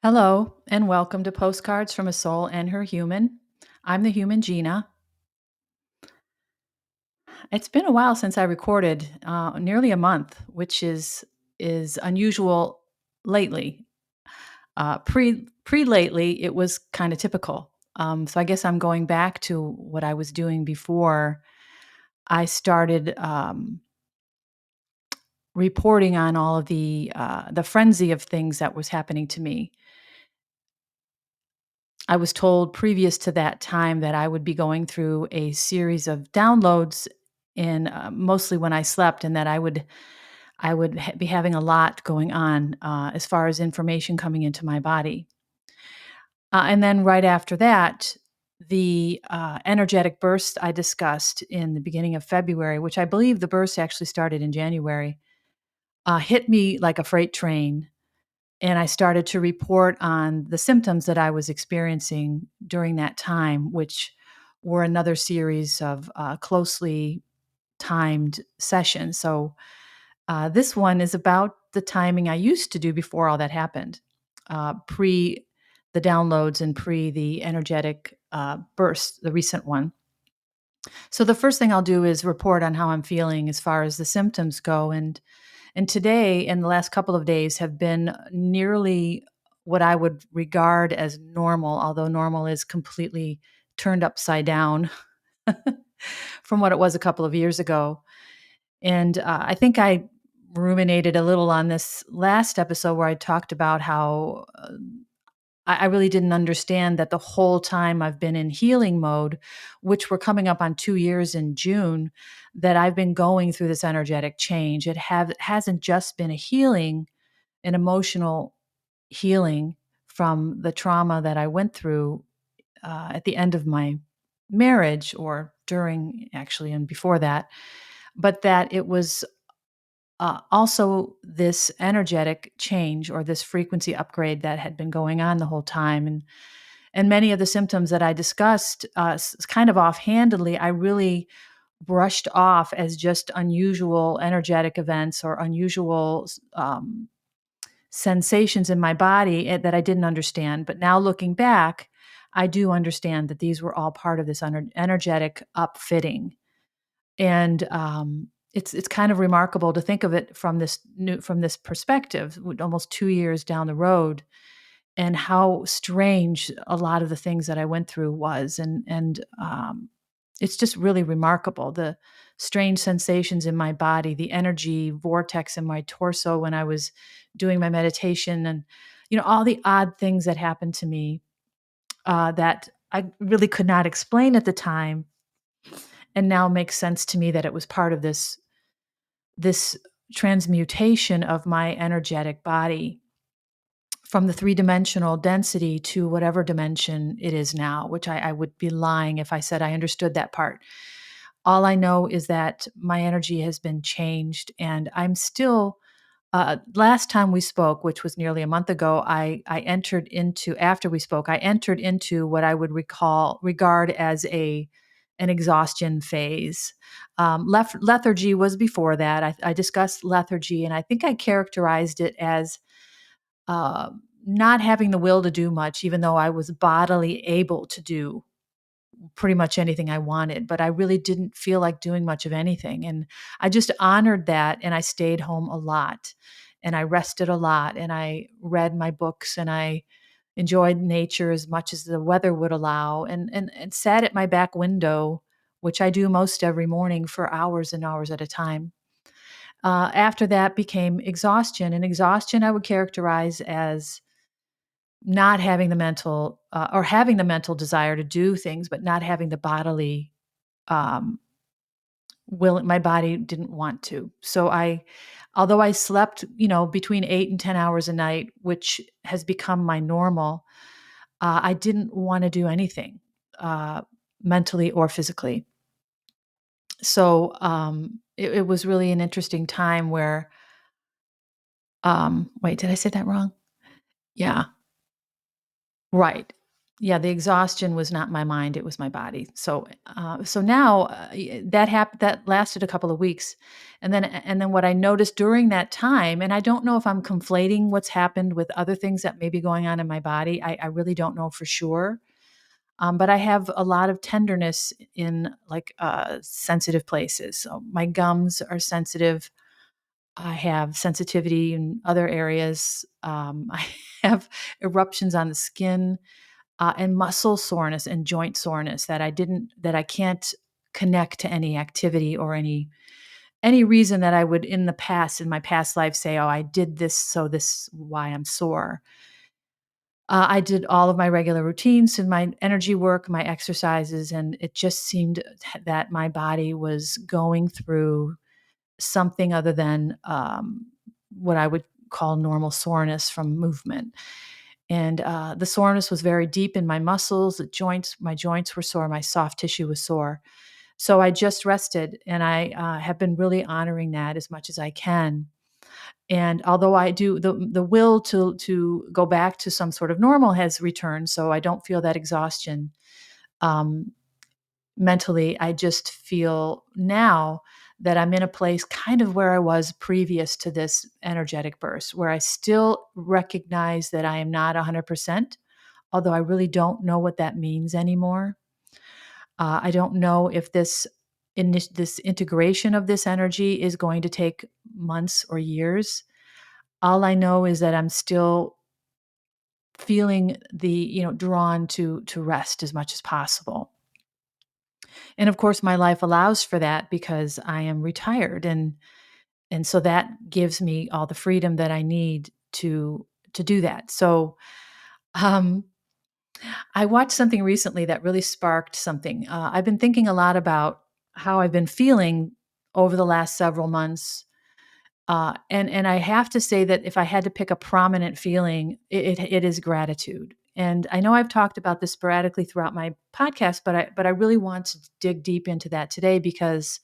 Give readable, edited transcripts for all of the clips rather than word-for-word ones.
Hello, and welcome to Postcards from a Soul and Her Human. I'm the human Gina. It's been a while since I recorded, nearly a month, which is unusual lately. Pre lately, it was kind of typical. So I guess I'm going back to what I was doing before I started reporting on all of the frenzy of things that was happening to me. I was told previous to that time that I would be going through a series of downloads in mostly when I slept, and that I would be having a lot going on as far as information coming into my body. And then right after that, the energetic burst I discussed in the beginning of February, which I believe the burst actually started in January, hit me like a freight train, and I started to report on the symptoms that I was experiencing during that time, which were another series of closely timed sessions. So this one is about the timing I used to do before all that happened, pre the downloads and pre the energetic burst, the recent one. So the first thing I'll do is report on how I'm feeling as far as the symptoms go, and today and the last couple of days have been nearly what I would regard as normal, although normal is completely turned upside down from what it was a couple of years ago. And I think I ruminated a little on this last episode where I talked about how I really didn't understand that the whole time I've been in healing mode, which we're coming up on 2 years in June, that I've been going through this energetic change. Hasn't just been a healing, an emotional healing from the trauma that I went through at the end of my marriage, or during actually and before that, but that it was also this energetic change or this frequency upgrade that had been going on the whole time. And many of the symptoms that I discussed kind of offhandedly, I really brushed off as just unusual energetic events or unusual sensations in my body that I didn't understand. But now looking back, I do understand that these were all part of this energetic upfitting. And it's kind of remarkable to think of it from this perspective, with almost 2 years down the road, and how strange a lot of the things that I went through was, and it's just really remarkable, the strange sensations in my body, the energy vortex in my torso when I was doing my meditation, and all the odd things that happened to me that I really could not explain at the time, and now makes sense to me that it was part of this transmutation of my energetic body from the three-dimensional density to whatever dimension it is now, which I would be lying if I said I understood that part. All I know is that my energy has been changed, and I'm still. Last time we spoke, which was nearly a month ago, I entered into after we spoke, I entered into what I would regard as an exhaustion phase. Lethargy was before that. I discussed lethargy, and I think I characterized it as uh, not having the will to do much, even though I was bodily able to do pretty much anything I wanted, but I really didn't feel like doing much of anything. And I just honored that, and I stayed home a lot, and I rested a lot, and I read my books, and I enjoyed nature as much as the weather would allow, and sat at my back window, which I do most every morning, for hours and hours at a time. After that became exhaustion, and exhaustion I would characterize as not having the mental or having the mental desire to do things, but not having the bodily um, will. My body didn't want to. So although I slept, between 8 and 10 hours a night, which has become my normal, I didn't want to do anything uh, mentally or physically. So it was really an interesting time where, wait, did I say that wrong? Yeah, right. Yeah, the exhaustion was not my mind, it was my body. So now, that lasted a couple of weeks, and then what I noticed during that time, and I don't know if I'm conflating what's happened with other things that may be going on in my body. I really don't know for sure. But I have a lot of tenderness in like sensitive places. So my gums are sensitive. I have sensitivity in other areas. I have eruptions on the skin, and muscle soreness and joint soreness that I can't connect to any activity or any reason that I would in my past life say, oh, I did this, so this is why I'm sore. I did all of my regular routines and my energy work, my exercises, and it just seemed that my body was going through something other than what I would call normal soreness from movement. And the soreness was very deep in my muscles, my joints were sore, my soft tissue was sore. So I just rested, and I have been really honoring that as much as I can. And although I do, the will to go back to some sort of normal has returned, so I don't feel that exhaustion. Um, Mentally, I just feel now that I'm in a place kind of where I was previous to this energetic burst, where I still recognize that I am not 100%, although I really don't know what that means anymore. I don't know if this integration of this energy is going to take months or years. All I know is that I'm still feeling drawn to rest as much as possible. And of course, my life allows for that because I am retired, and so that gives me all the freedom that I need to do that. So, um, I watched something recently that really sparked something. I've been thinking a lot about how I've been feeling over the last several months, and I have to say that if I had to pick a prominent feeling, it is gratitude. And I know I've talked about this sporadically throughout my podcast, but I really want to dig deep into that today because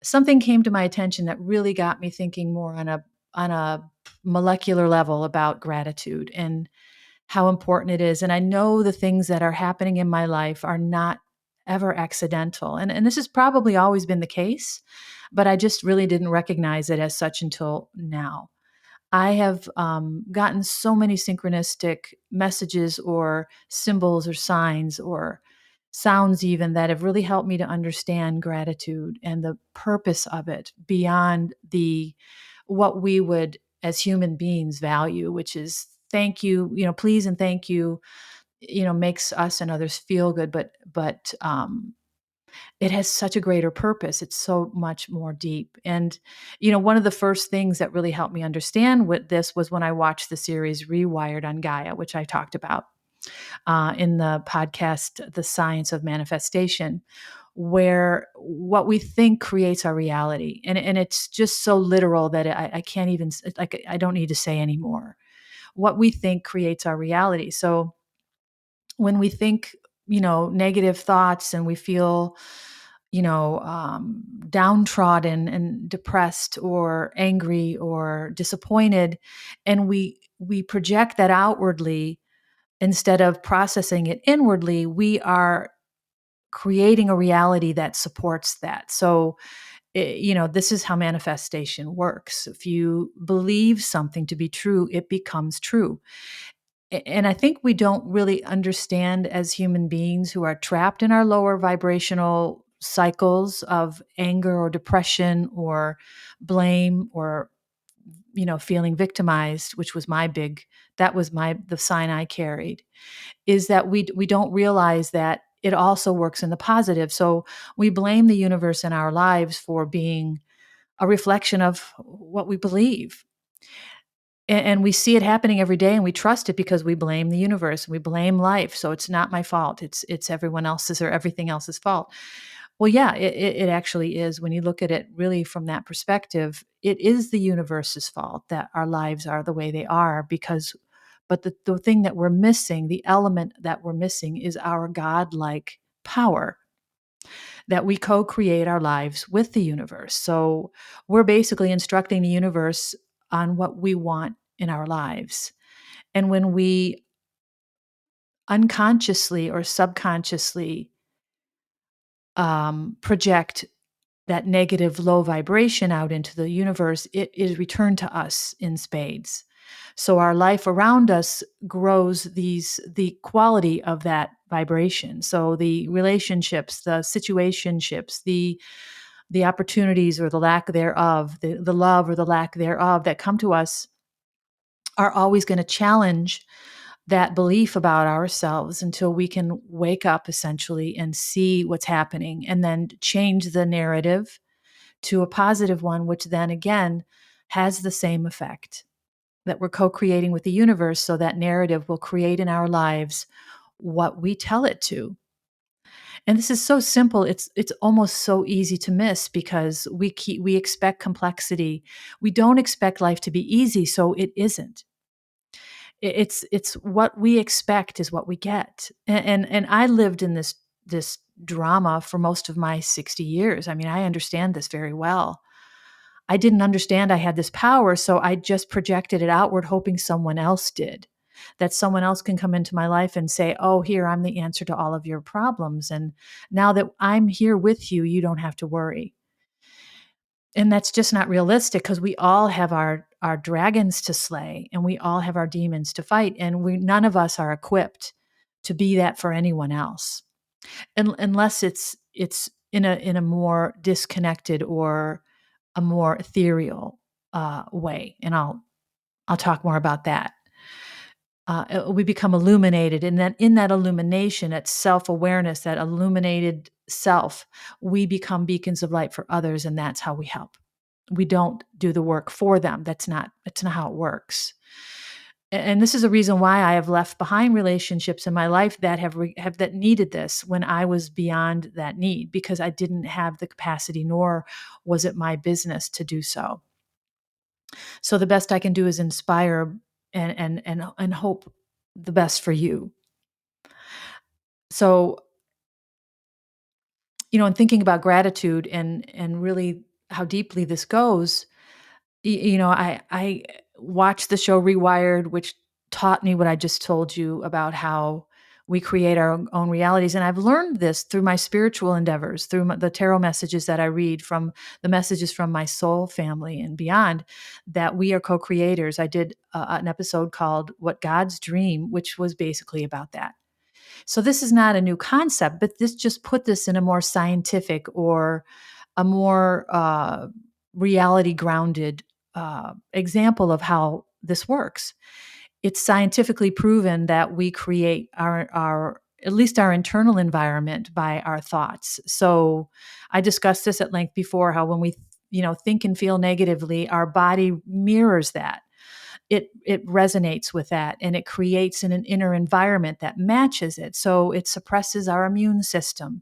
something came to my attention that really got me thinking more on a molecular level about gratitude and how important it is. And I know the things that are happening in my life are not ever accidental. And this has probably always been the case, but I just really didn't recognize it as such until now. I have gotten so many synchronistic messages or symbols or signs or sounds even that have really helped me to understand gratitude and the purpose of it beyond the what we would as human beings value, which is thank you, please and thank you, makes us and others feel good, but it has such a greater purpose. It's so much more deep. And, one of the first things that really helped me understand what this was when I watched the series Rewired on Gaia, which I talked about in the podcast, The Science of Manifestation, where what we think creates our reality. And it's just so literal that I can't even, like, I don't need to say anymore. What we think creates our reality. So when we think, negative thoughts and we feel, downtrodden and depressed or angry or disappointed, and we project that outwardly instead of processing it inwardly, we are creating a reality that supports that. So, this is how manifestation works. If you believe something to be true, it becomes true. And I think we don't really understand as human beings who are trapped in our lower vibrational cycles of anger or depression or blame or feeling victimized, which was the sign I carried, is that we don't realize that it also works in the positive. So we blame the universe in our lives for being a reflection of what we believe. And we see it happening every day and we trust it because we blame the universe, we blame life. So it's not my fault. It's everyone else's or everything else's fault. Well, yeah, it actually is. When you look at it really from that perspective, it is the universe's fault that our lives are the way they are but the thing that we're missing, the element that we're missing is our godlike power that we co-create our lives with the universe. So we're basically instructing the universe on what we want in our lives. And when we unconsciously or subconsciously project that negative low vibration out into the universe, it is returned to us in spades. So our life around us grows the quality of that vibration. So the relationships, the situationships, the opportunities or the lack thereof, the love or the lack thereof that come to us are always going to challenge that belief about ourselves until we can wake up essentially and see what's happening and then change the narrative to a positive one, which then again has the same effect that we're co creating with the universe. So that narrative will create in our lives what we tell it to. And this is so simple. It's almost so easy to miss because we expect complexity. We don't expect life to be easy, so it isn't. It's what we expect is what we get. And I lived in this drama for most of my 60 years. I mean, I understand this very well. I didn't understand I had this power, so I just projected it outward, hoping someone else did. That someone else can come into my life and say, "Oh, here, I'm the answer to all of your problems. And now that I'm here with you, you don't have to worry." And that's just not realistic because we all have our dragons to slay and we all have our demons to fight. And none of us are equipped to be that for anyone else. Unless it's in a more disconnected or a more ethereal way, and I'll talk more about that. We become illuminated, and then in that illumination, that self-awareness, that illuminated self, we become beacons of light for others, and that's how we help. We don't do the work for them. That's not how it works. And this is a reason why I have left behind relationships in my life that have that needed this when I was beyond that need because I didn't have the capacity, nor was it my business to do so. So the best I can do is inspire and hope the best for you. So, in thinking about gratitude and really how deeply this goes, I watched the show Rewired, which taught me what I just told you about how we create our own realities. And I've learned this through my spiritual endeavors, through the tarot messages that I read, from the messages from my soul family and beyond, that we are co-creators. I did an episode called What God's Dream, which was basically about that. So this is not a new concept, but this just put this in a more scientific or a more reality grounded example of how this works. It's scientifically proven that we create our at least our internal environment by our thoughts. So I discussed this at length before, how when we think and feel negatively, our body mirrors that. It resonates with that, and it creates an inner environment that matches it. So it suppresses our immune system.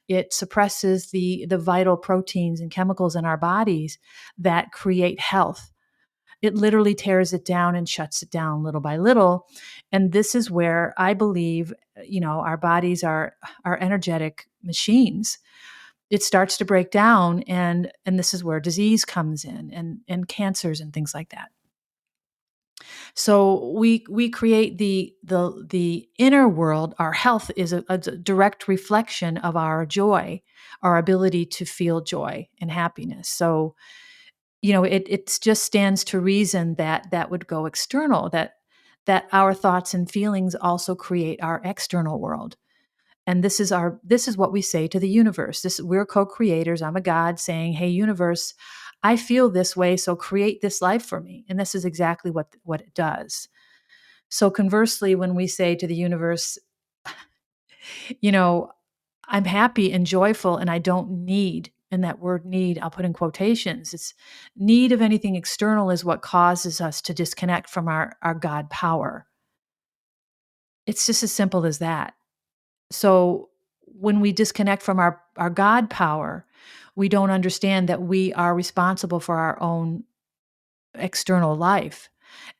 It suppresses the vital proteins and chemicals in our bodies that create health. It literally tears it down and shuts it down little by little. And this is where I believe, our bodies are energetic machines. It starts to break down, and this is where disease comes in, and cancers and things like that. So we create the inner world. Our health is a direct reflection of our joy, our ability to feel joy and happiness. So it just stands to reason that that would go external. That our thoughts and feelings also create our external world. And this is what we say to the universe. We're co-creators. I'm a God saying, "Hey, universe, I feel this way, so create this life for me." And this is exactly what it does. So conversely, when we say to the universe, you know, "I'm happy and joyful and I don't need," and that word need, I'll put in quotations, it's need of anything external is what causes us to disconnect from our God power. It's just as simple as that. So when we disconnect from our God power, we don't understand that we are responsible for our own external life.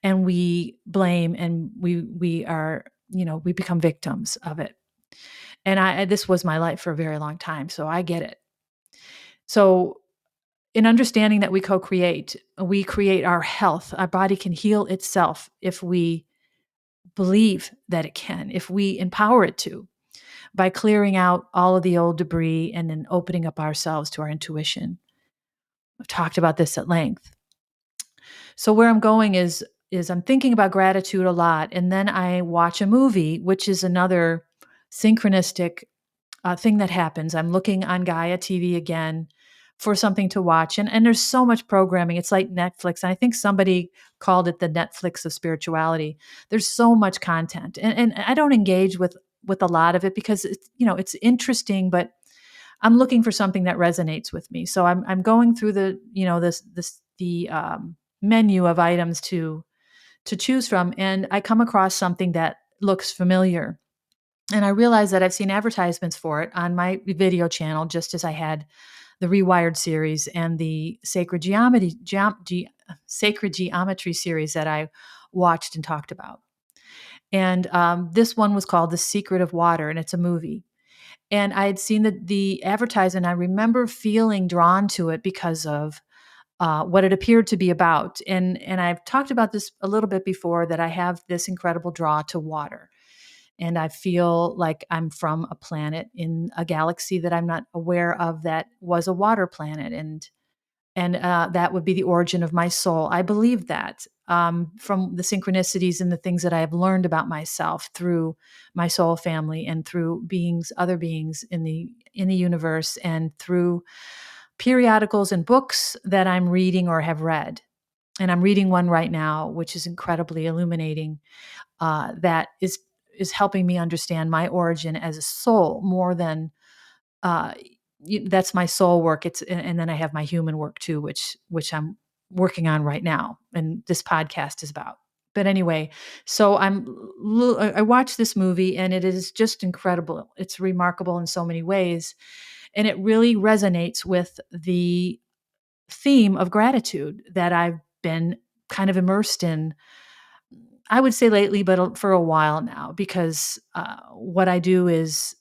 And we blame, and we are, we become victims of it. And this was my life for a very long time, so I get it. So in understanding that we create our health. Our body can heal itself if we believe that it can if we empower it to, by clearing out all of the old debris and then opening up ourselves to our intuition. I've talked about this at length. So where I'm going is I'm thinking about gratitude a lot, and then I watch a movie, which is another synchronistic thing that happens. I'm looking on Gaia TV again for something to watch, and there's so much programming. It's like Netflix. And I think somebody called it the Netflix of spirituality. There's so much content, and I don't engage with a lot of it because it's interesting, but I'm looking for something that resonates with me. So I'm going through the the menu of items to choose from, and I come across something that looks familiar. And I realize that I've seen advertisements for it on my video channel, just as I had the Rewired series and the Sacred Geometry series that I watched and talked about. And this one was called The Secret of Water, and it's a movie. And I had seen the advertisement. I remember feeling drawn to it because of what it appeared to be about. And I've talked about this a little bit before, that I have this incredible draw to water. And I feel like I'm from a planet in a galaxy that I'm not aware of that was a water planet. And that would be the origin of my soul. I believe that from the synchronicities and the things that I have learned about myself through my soul family and through other beings in the universe, and through periodicals and books that I'm reading or have read. And I'm reading one right now, which is incredibly illuminating. That is helping me understand my origin as a soul more than uh, that's my soul work. And then I have my human work too, which I'm working on right now, and this podcast is about. But anyway, so I watched this movie, and it is just incredible. It's remarkable in so many ways, and it really resonates with the theme of gratitude that I've been kind of immersed in, I would say lately, but for a while now, because what I do is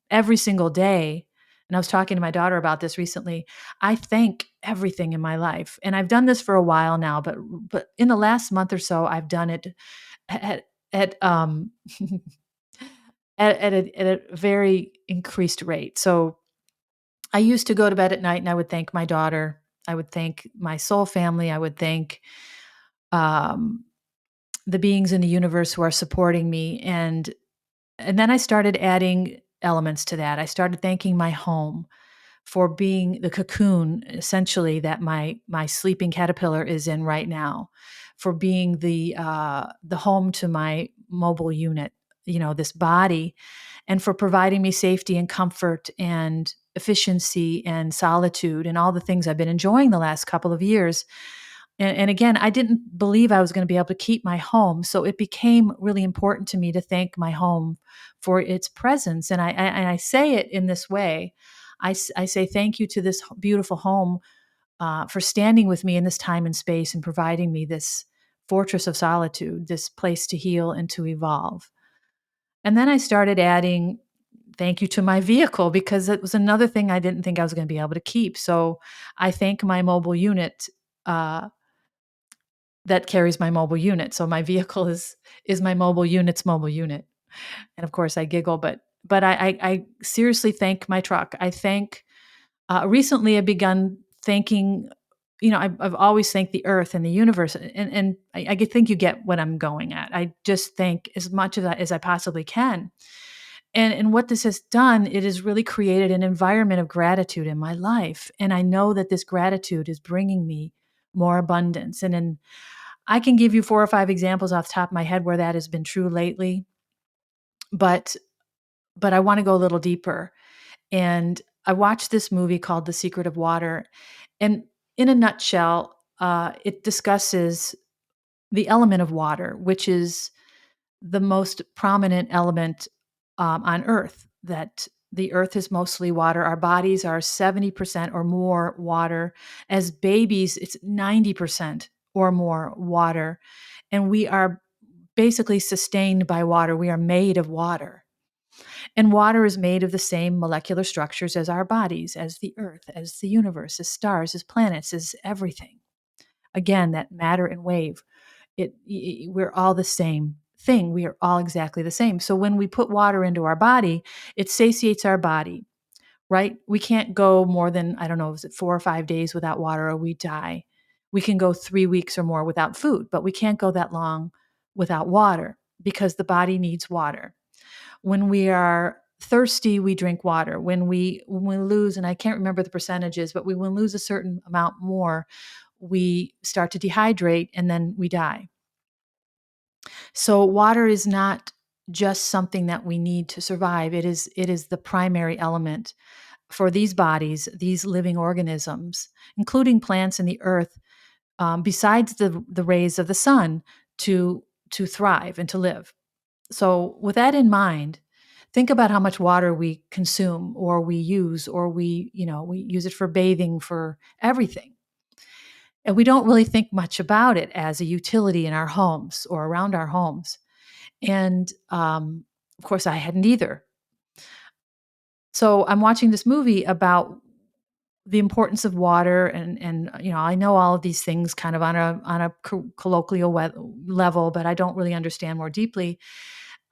every single day, and I was talking to my daughter about this recently, I thank everything in my life. And I've done this for a while now, but in the last month or so, I've done it at at a very increased rate. So I used to go to bed at night and I would thank my daughter. I would thank my soul family. I would thank um, the beings in the universe who are supporting me. And then I started adding elements to that. I started thanking my home for being the cocoon, essentially, that my sleeping caterpillar is in right now, for being the home to my mobile unit, this body, and for providing me safety and comfort and efficiency and solitude and all the things I've been enjoying the last couple of years. And again, I didn't believe I was going to be able to keep my home. So it became really important to me to thank my home for its presence. And I say it in this way. I say thank you to this beautiful home for standing with me in this time and space and providing me this fortress of solitude, this place to heal and to evolve. And then I started adding thank you to my vehicle, because it was another thing I didn't think I was going to be able to keep. So I thank my mobile unit that carries my mobile unit. So my vehicle is my mobile unit's mobile unit. And of course I giggle, but I seriously thank my truck. I thank recently I've begun thanking, I've always thanked the earth and the universe. And I think you get what I'm going at. I just thank as much of that as I possibly can. And what this has done, it has really created an environment of gratitude in my life. And I know that this gratitude is bringing me more abundance. And I can give you 4 or 5 examples off the top of my head where that has been true lately, but I wanna go a little deeper. And I watched this movie called The Secret of Water, and in a nutshell, it discusses the element of water, which is the most prominent element, on Earth, that the Earth is mostly water. Our bodies are 70% or more water. As babies, it's 90% or more water, and we are basically sustained by water. We are made of water. And water is made of the same molecular structures as our bodies, as the earth, as the universe, as stars, as planets, as everything. Again, that matter and wave, we're all the same thing. We are all exactly the same. So when we put water into our body, it satiates our body, right? We can't go more than, I don't know, is it 4 or 5 days without water or we die. We can go 3 weeks or more without food, but we can't go that long without water because the body needs water. When we are thirsty, we drink water. When we lose, and I can't remember the percentages, but when we lose a certain amount more, we start to dehydrate and then we die. So water is not just something that we need to survive. It is the primary element for these bodies, these living organisms, including plants in the earth, besides the rays of the sun, to thrive and to live. So, with that in mind, think about how much water we consume or we use, or we use it for bathing, for everything. And we don't really think much about it as a utility in our homes or around our homes. And of course, I hadn't either. So I'm watching this movie about the importance of water, and I know all of these things kind of on a colloquial level, but I don't really understand more deeply.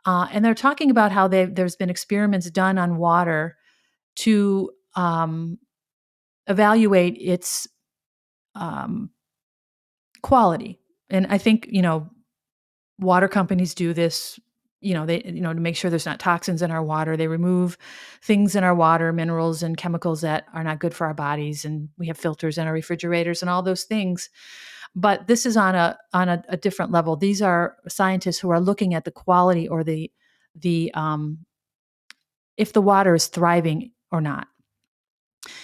And they're talking about how there's been experiments done on water to evaluate its um, quality. And I think water companies do this. To make sure there's not toxins in our water, they remove things in our water, minerals and chemicals that are not good for our bodies, and we have filters in our refrigerators and all those things. But this is on a different level. These are scientists who are looking at the quality, or the if the water is thriving or not.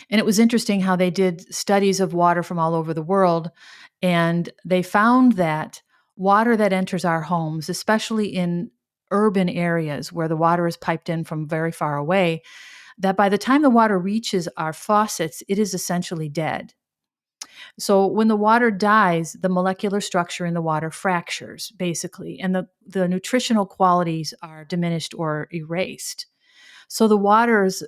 And it was interesting how they did studies of water from all over the world. And they found that water that enters our homes, especially in urban areas where the water is piped in from very far away, that by the time the water reaches our faucets, it is essentially dead. So when the water dies, the molecular structure in the water fractures, basically, and the nutritional qualities are diminished or erased. So the water's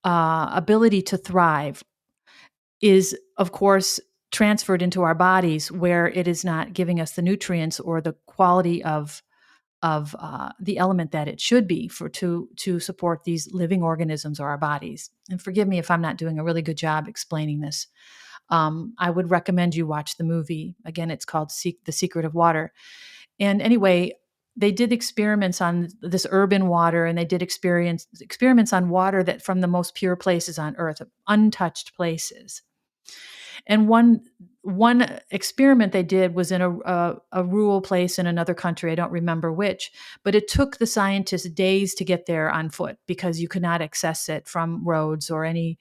ability to thrive is, of course, transferred into our bodies, where it is not giving us the nutrients or the quality of the element that it should be to support these living organisms or our bodies. And forgive me if I'm not doing a really good job explaining this. I would recommend you watch the movie. Again, it's called The Secret of Water. And anyway, they did experiments on this urban water, and they did experiments on water that from the most pure places on earth, untouched places. And one experiment they did was in a rural place in another country. I don't remember which, but it took the scientists days to get there on foot because you could not access it from roads or any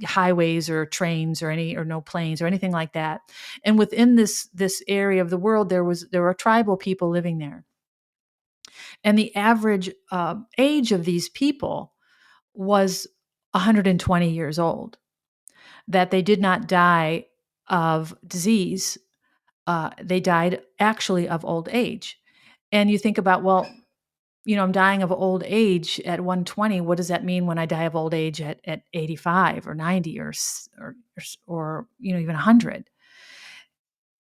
highways or trains or no planes or anything like that. And within this area of the world, there were tribal people living there, and the average age of these people was 120 years old. That they did not die of disease. They died actually of old age. And you think about, well, I'm dying of old age at 120. What does that mean when I die of old age at 85 or 90 or even 100?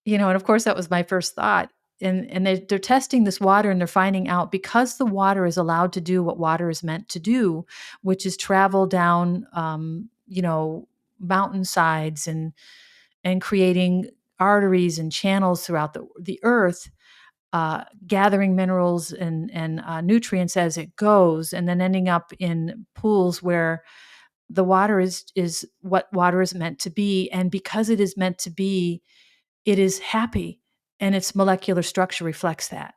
And of course, that was my first thought. And they're testing this water, and they're finding out, because the water is allowed to do what water is meant to do, which is travel down, mountainsides and creating arteries and channels throughout the earth, gathering minerals and nutrients as it goes, and then ending up in pools where the water is what water is meant to be. And because it is meant to be, it is happy, and its molecular structure reflects that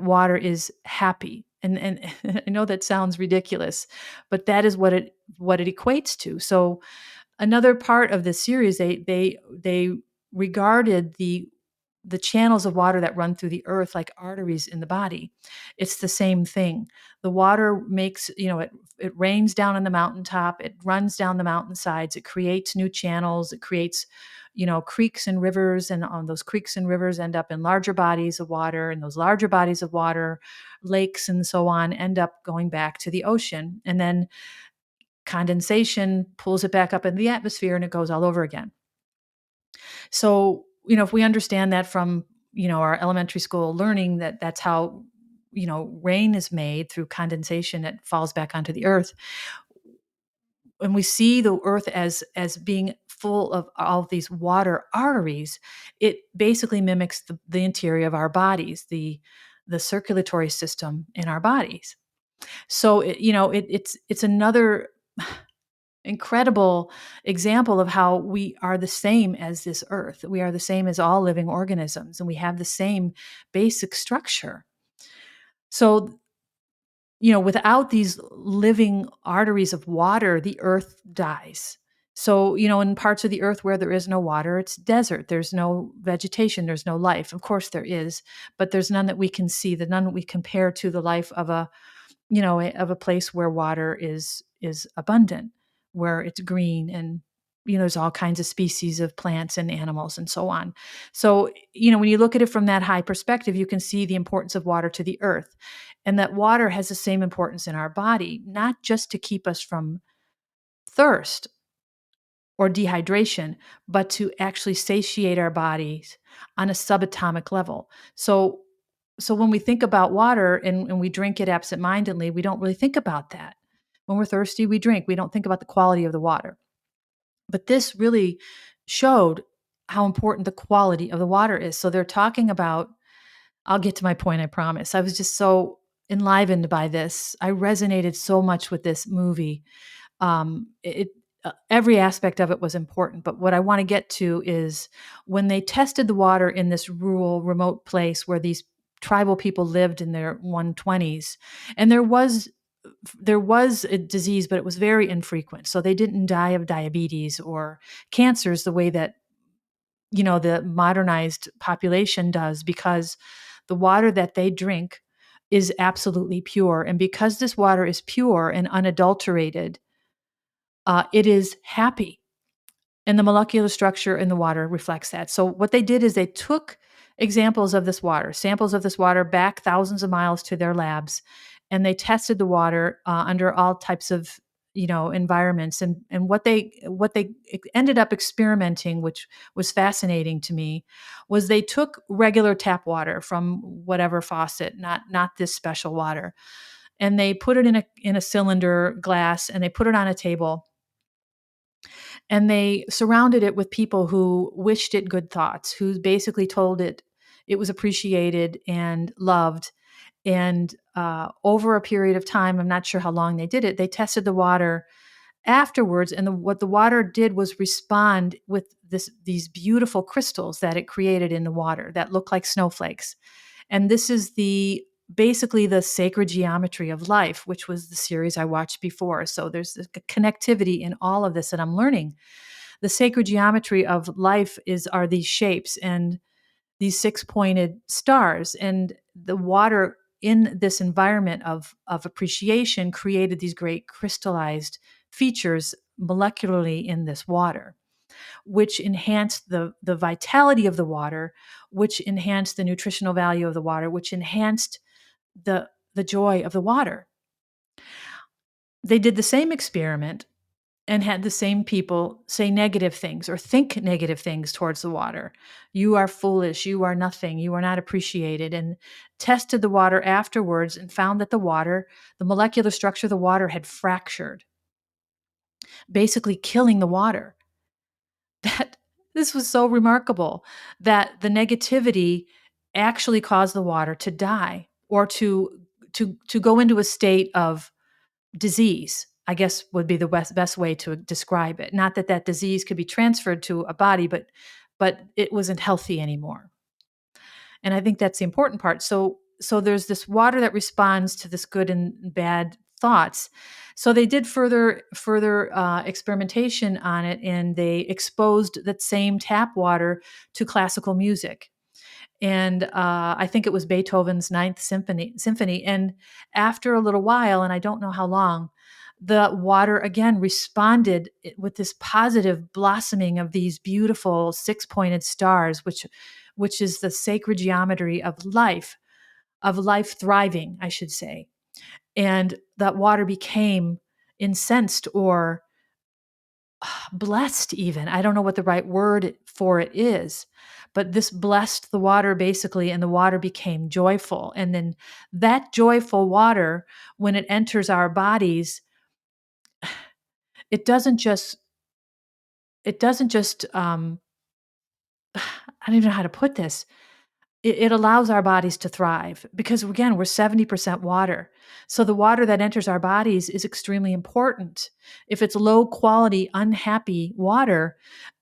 water is happy. And I know that sounds ridiculous, but that is what it equates to. So another part of this series, they regarded the channels of water that run through the earth like arteries in the body. It's the same thing. The water makes, it rains down on the mountaintop, it runs down the mountainsides, it creates new channels, it creates, creeks and rivers, and on those creeks and rivers end up in larger bodies of water, and those larger bodies of water, lakes and so on, end up going back to the ocean. And then condensation pulls it back up in the atmosphere, and it goes all over again. So, if we understand that from our elementary school learning that that's how, rain is made through condensation that falls back onto the earth. When we see the earth as being full of all of these water arteries, it basically mimics the interior of our bodies, the circulatory system in our bodies. So it's another incredible example of how we are the same as this earth. We are the same as all living organisms, and we have the same basic structure. So, without these living arteries of water, the earth dies. So, in parts of the earth where there is no water, it's desert. There's no vegetation, there's no life. Of course, there is, but there's none that we can see, the none that we compare to the life of a place where water is abundant, where it's green, and there's all kinds of species of plants and animals and so on. So, when you look at it from that high perspective, you can see the importance of water to the earth, and that water has the same importance in our body, not just to keep us from thirst or dehydration, but to actually satiate our bodies on a subatomic level. So when we think about water and we drink it absentmindedly, we don't really think about that. When we're thirsty, we drink. We don't think about the quality of the water. But this really showed how important the quality of the water is. So they're talking about, I'll get to my point, I promise. I was just so enlivened by this. I resonated so much with this movie. It Every aspect of it was important, but what I want to get to is when they tested the water in this rural, remote place where these tribal people lived in their 120s, and there was a disease, but it was very infrequent. So they didn't die of diabetes or cancers the way that the modernized population does, because the water that they drink is absolutely pure. And because this water is pure and unadulterated, it is happy. And the molecular structure in the water reflects that. So what they did is they took examples of this water, samples of this water back thousands of miles to their labs, and they tested the water under all types of environments. And what they ended up experimenting, which was fascinating to me, was they took regular tap water from whatever faucet, not this special water, and they put it in a cylinder glass, and they put it on a table, and they surrounded it with people who wished it good thoughts, who basically told it was appreciated and loved. And over a period of time, I'm not sure how long they did it, they tested the water afterwards, and what the water did was respond with these beautiful crystals that it created in the water that look like snowflakes. And this is basically the sacred geometry of life, which was the series I watched before. So there's a connectivity in all of this that I'm learning. The sacred geometry of life are these shapes and these six-pointed stars, and the water in this environment of appreciation created these great crystallized features molecularly in this water, which enhanced the vitality of the water, which enhanced the nutritional value of the water, which enhanced the joy of the water. They did the same experiment and had the same people say negative things or think negative things towards the water. You are foolish, you are nothing, you are not appreciated, and tested the water afterwards and found that the molecular structure of the water had fractured, basically killing the water. That this was so remarkable that the negativity actually caused the water to die or to go into a state of disease, I guess would be the best way to describe it. Not that that disease could be transferred to a body, but it wasn't healthy anymore. And I think that's the important part. So there's this water that responds to this good and bad thoughts. So they did further experimentation on it, and they exposed that same tap water to classical music. And I think it was Beethoven's Ninth Symphony. And after a little while, and I don't know how long, the water again responded with this positive blossoming of these beautiful six-pointed stars, which is the sacred geometry of life thriving, I should say. And that water became incensed or blessed even. I don't know what the right word for it is, but this blessed the water basically, and the water became joyful. And then that joyful water, when it enters our bodies, it doesn't just, I don't even know how to put this. It allows our bodies to thrive because, again, we're 70% water. So the water that enters our bodies is extremely important. If it's low quality, unhappy water,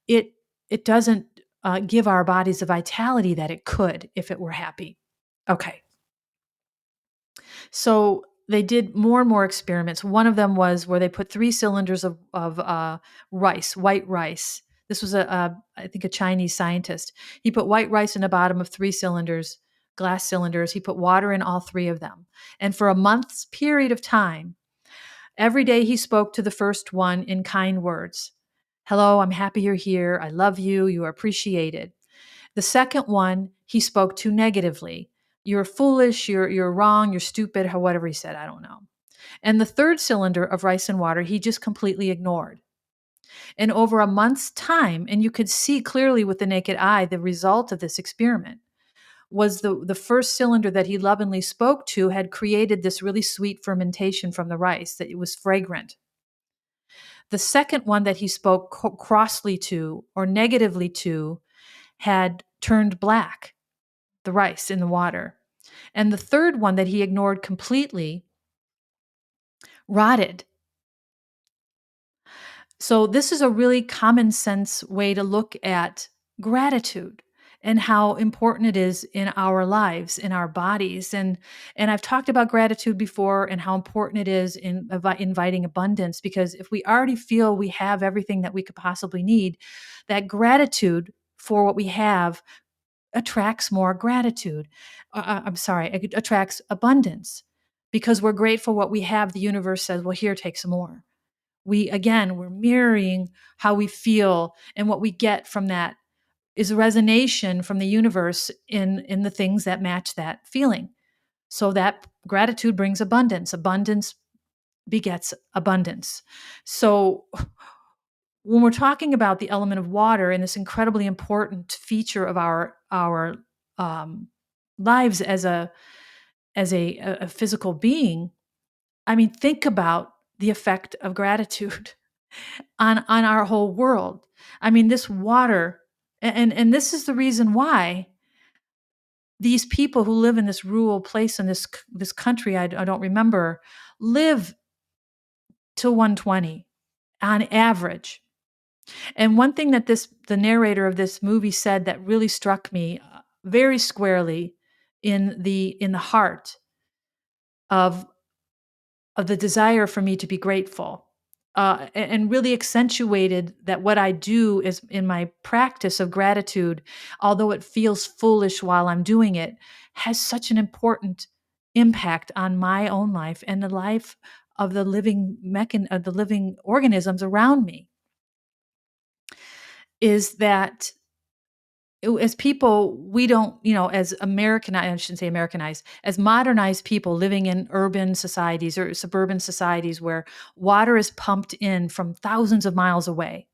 it it doesn't give our bodies the vitality that it could if it were happy. Okay. So they did more and more experiments. One of them was where they put 3 cylinders of rice, white rice. This was I think a Chinese scientist. He put white rice in the bottom of 3 cylinders, glass cylinders. He put water in all 3 of them. And for a month's period of time, every day he spoke to the first one in kind words. Hello, I'm happy you're here. I love you. You are appreciated. The second one he spoke to negatively. You're foolish, you're wrong, you're stupid, or whatever he said, I don't know. And the third cylinder of rice and water he just completely ignored. And over a month's time, and you could see clearly with the naked eye the result of this experiment, was the first cylinder that he lovingly spoke to had created this really sweet fermentation from the rice, that it was fragrant. The second one that he spoke crossly to or negatively to had turned black, the rice in the water. And the third one that he ignored completely rotted. So, this is a really common sense way to look at gratitude and how important it is in our lives, in our bodies. And I've talked about gratitude before and how important it is in inviting abundance, because if we already feel we have everything that we could possibly need, that gratitude for what we have attracts more gratitude. I'm sorry, it attracts abundance. Because we're grateful what we have, the universe says, well, here, take some more. We're mirroring how we feel, and what we get from that is a resonation from the universe in the things that match that feeling. So that gratitude brings abundance. Abundance begets abundance. So when we're talking about the element of water and this incredibly important feature of our um, lives as a physical being, I mean, think about the effect of gratitude on our whole world. I mean, this water, and this is the reason why these people who live in this rural place in this country, I don't remember, live to 120 on average. And one thing that the narrator of this movie said that really struck me very squarely in the heart of the desire for me to be grateful, and really accentuated that what I do is in my practice of gratitude, although it feels foolish while I'm doing it, has such an important impact on my own life and the life of the living organisms around me. Is that as people, we don't, as I shouldn't say Americanized, as modernized people living in urban societies or suburban societies where water is pumped in from thousands of miles away.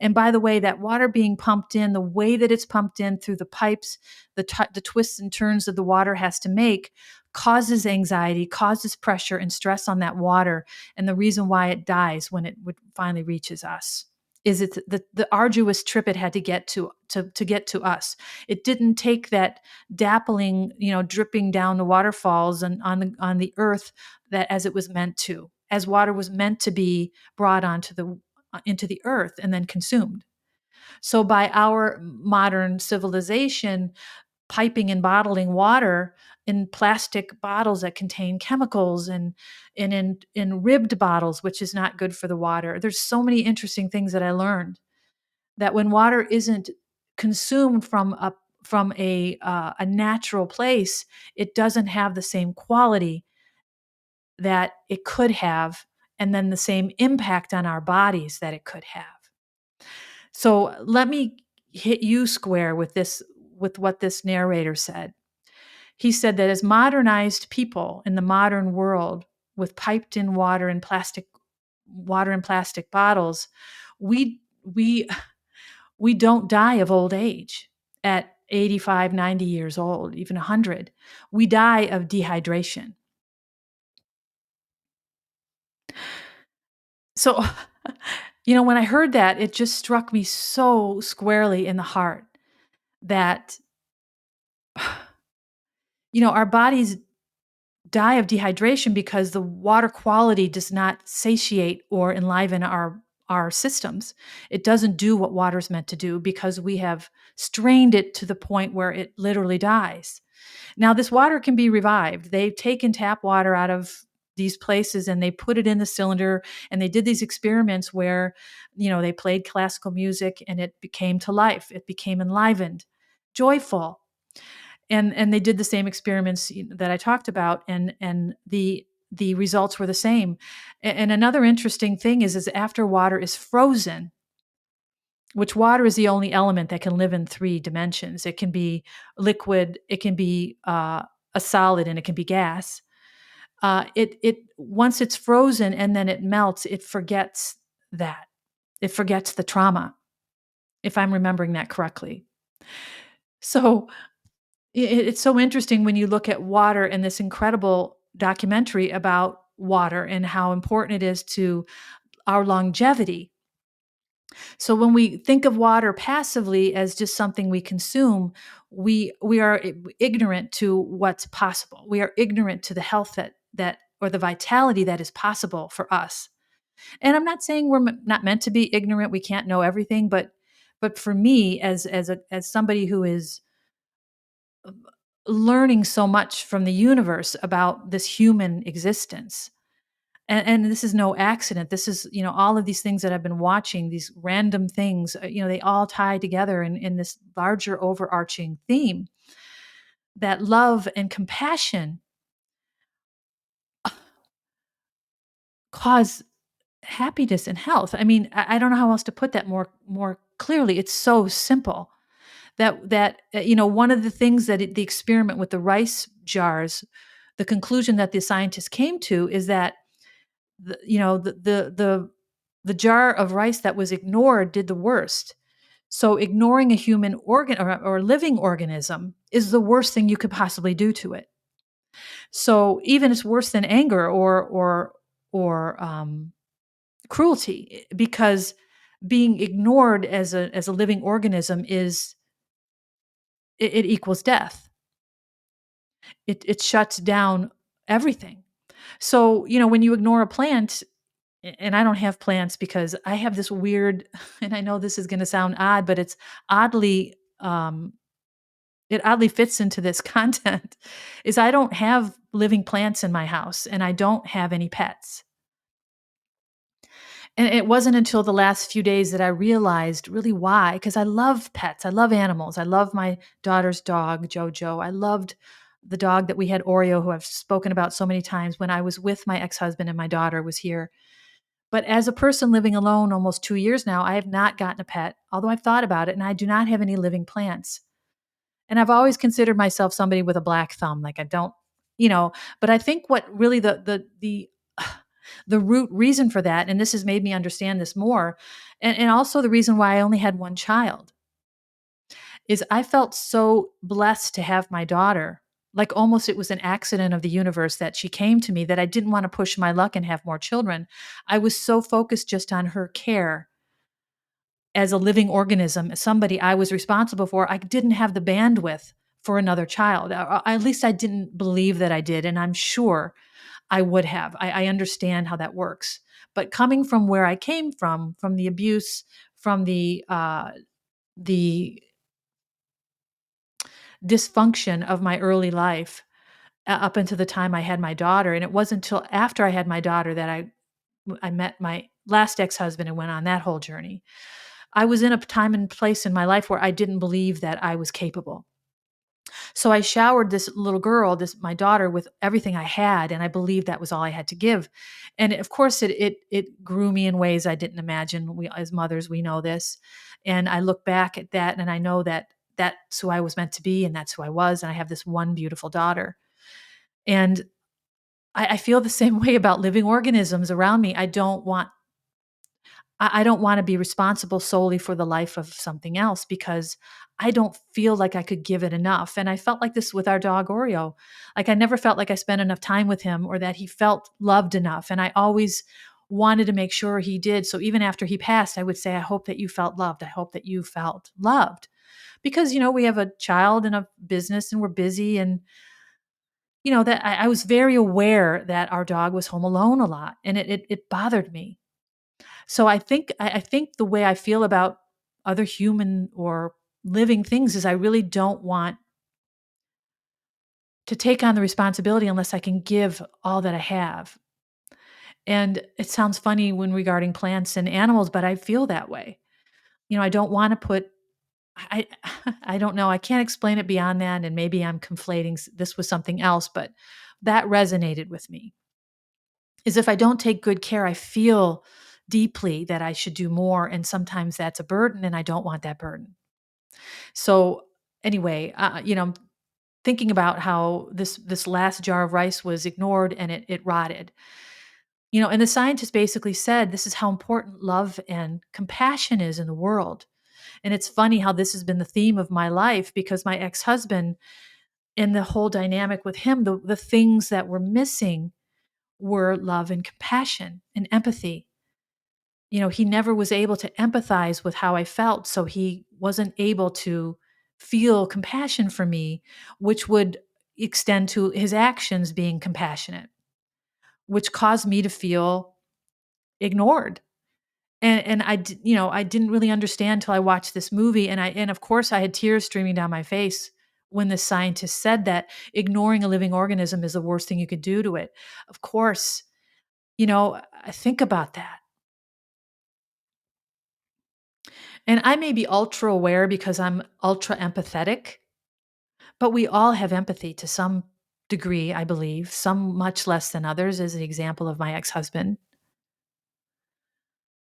And by the way, that water being pumped in, the way that it's pumped in through the pipes, the twists and turns that the water has to make causes anxiety, causes pressure and stress on that water. And the reason why it dies when it finally reaches us is it's the arduous trip it had to get to get to us. It didn't take that dappling, dripping down the waterfalls and on the earth that as it was meant to, as water was meant to be brought into the earth and then consumed. So by our modern civilization, piping and bottling water in plastic bottles that contain chemicals and in ribbed bottles, which is not good for the water. There's so many interesting things that I learned, that when water isn't consumed from a natural place, it doesn't have the same quality that it could have, and then the same impact on our bodies that it could have. So let me hit you square with this, with what this narrator said. He said that as modernized people in the modern world with piped in water and plastic bottles, we we don't die of old age at 85, 90 years old, even 100. We die of dehydration. So, when I heard that, it just struck me so squarely in the heart that, our bodies die of dehydration because the water quality does not satiate or enliven our systems. It doesn't do what water's meant to do because we have strained it to the point where it literally dies. Now, this water can be revived. They've taken tap water out of these places and they put it in the cylinder, and they did these experiments where, they played classical music and it became to life. It became enlivened, joyful. And they did the same experiments that I talked about, and the results were the same. And another interesting thing is after water is frozen, which water is the only element that can live in three dimensions. It can be liquid, it can be a solid, and it can be gas. It once it's frozen and then it melts, it forgets that. It forgets the trauma, if I'm remembering that correctly. So it's so interesting when you look at water in this incredible documentary about water and how important it is to our longevity. So when we think of water passively as just something we consume, we are ignorant to what's possible. We are ignorant to the health that or the vitality that is possible for us. And I'm not saying we're not meant to be ignorant. We can't know everything, but for me, as somebody who is learning so much from the universe about this human existence, and this is no accident. This is, all of these things that I've been watching, these random things, they all tie together in this larger overarching theme that love and compassion cause happiness and health. I mean, I don't know how else to put that more clearly. It's so simple that one of the things that the experiment with the rice jars, the conclusion that the scientists came to is that the jar of rice that was ignored did the worst. So ignoring a human organ or living organism is the worst thing you could possibly do to it. So even it's worse than anger or cruelty, because being ignored as a living organism it equals death. It shuts down everything. So when you ignore a plant, and I don't have plants because I have this weird, and I know this is going to sound odd, but it's oddly, it oddly fits into this content, is I don't have living plants in my house and I don't have any pets. And it wasn't until the last few days that I realized really why, because I love pets. I love animals. I love my daughter's dog, Jojo. I loved the dog that we had, Oreo, who I've spoken about so many times when I was with my ex-husband and my daughter was here. But as a person living alone almost 2 years now, I have not gotten a pet, although I've thought about it, and I do not have any living plants. And I've always considered myself somebody with a black thumb, like I don't, but I think what really the root reason for that, and this has made me understand this more, and also the reason why I only had one child, is I felt so blessed to have my daughter. Like almost it was an accident of the universe that she came to me, that I didn't want to push my luck and have more children. I was so focused just on her care as a living organism, as somebody I was responsible for. I didn't have the bandwidth for another child. At least I didn't believe that I did. And I'm sure I would have. I understand how that works. But coming from where I came from the abuse, from the dysfunction of my early life, up until the time I had my daughter, and it wasn't until after I had my daughter that I met my last ex-husband and went on that whole journey. I was in a time and place in my life where I didn't believe that I was capable. So I showered this little girl, my daughter, with everything I had, and I believed that was all I had to give. And of course, it grew me in ways I didn't imagine. We, as mothers, we know this, and I look back at that, and I know that that's who I was meant to be, and that's who I was, and I have this one beautiful daughter. And I feel the same way about living organisms around me. I don't want. I don't want to be responsible solely for the life of something else because I don't feel like I could give it enough. And I felt like this with our dog Oreo. Like I never felt like I spent enough time with him or that he felt loved enough. And I always wanted to make sure he did. So even after he passed, I would say, I hope that you felt loved. I hope that you felt loved. Because, we have a child and a business and we're busy. And, that I was very aware that our dog was home alone a lot. And it bothered me. So I think the way I feel about other human or living things is I really don't want to take on the responsibility unless I can give all that I have. And it sounds funny when regarding plants and animals, but I feel that way. I don't want to put I I don't know. I can't explain it beyond that and maybe I'm conflating this with something else, but that resonated with me. Is if I don't take good care, I feel deeply that I should do more and sometimes that's a burden and I don't want that burden. So anyway, thinking about how this last jar of rice was ignored and it rotted. And the scientists basically said this is how important love and compassion is in the world. And it's funny how this has been the theme of my life because my ex-husband and the whole dynamic with him, the things that were missing were love and compassion and empathy. He never was able to empathize with how I felt. So he wasn't able to feel compassion for me, which would extend to his actions being compassionate, which caused me to feel ignored. And I didn't really understand till I watched this movie. And of course I had tears streaming down my face when the scientist said that ignoring a living organism is the worst thing you could do to it. Of course, I think about that. And I may be ultra aware because I'm ultra empathetic, but we all have empathy to some degree, I believe, some much less than others, as the example of my ex-husband.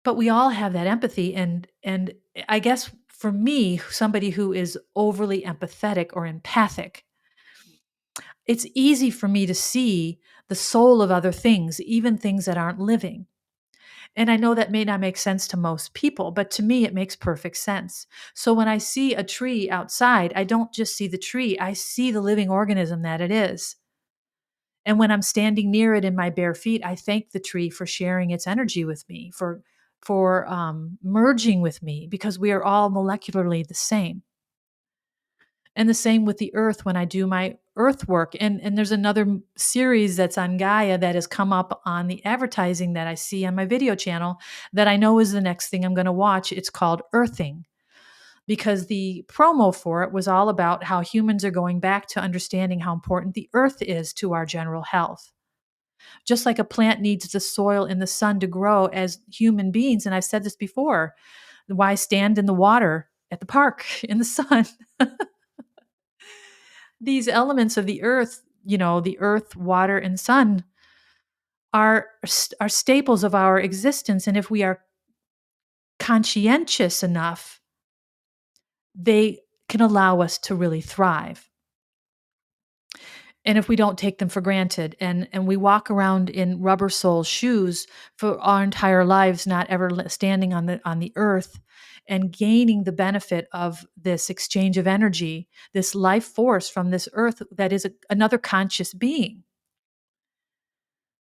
But we all have that empathy and I guess for me, somebody who is overly empathetic or empathic, it's easy for me to see the soul of other things, even things that aren't living. And I know that may not make sense to most people, but to me, it makes perfect sense. So when I see a tree outside, I don't just see the tree, I see the living organism that it is. And when I'm standing near it in my bare feet, I thank the tree for sharing its energy with me, for merging with me, because we are all molecularly the same. And the same with the earth when I do my earth work. And there's another series that's on Gaia that has come up on the advertising that I see on my video channel that I know is the next thing I'm going to watch. It's called Earthing because the promo for it was all about how humans are going back to understanding how important the earth is to our general health. Just like a plant needs the soil and the sun to grow as human beings. And I've said this before, why stand in the water at the park in the sun? These elements of the earth, the earth, water, and sun are staples of our existence. And if we are conscientious enough, they can allow us to really thrive. And if we don't take them for granted and we walk around in rubber sole shoes for our entire lives, not ever standing on the earth and gaining the benefit of this exchange of energy, this life force from this earth that is another conscious being.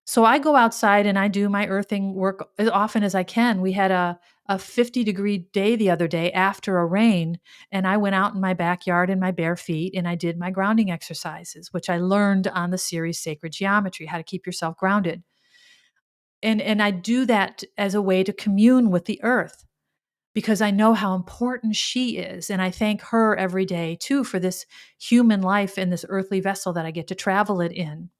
So I go outside and I do my earthing work as often as I can. We had a 50-degree day the other day after a rain, and I went out in my backyard in my bare feet and I did my grounding exercises, which I learned on the series Sacred Geometry, how to keep yourself grounded. And I do that as a way to commune with the earth because I know how important she is. And I thank her every day too for this human life in this earthly vessel that I get to travel it in.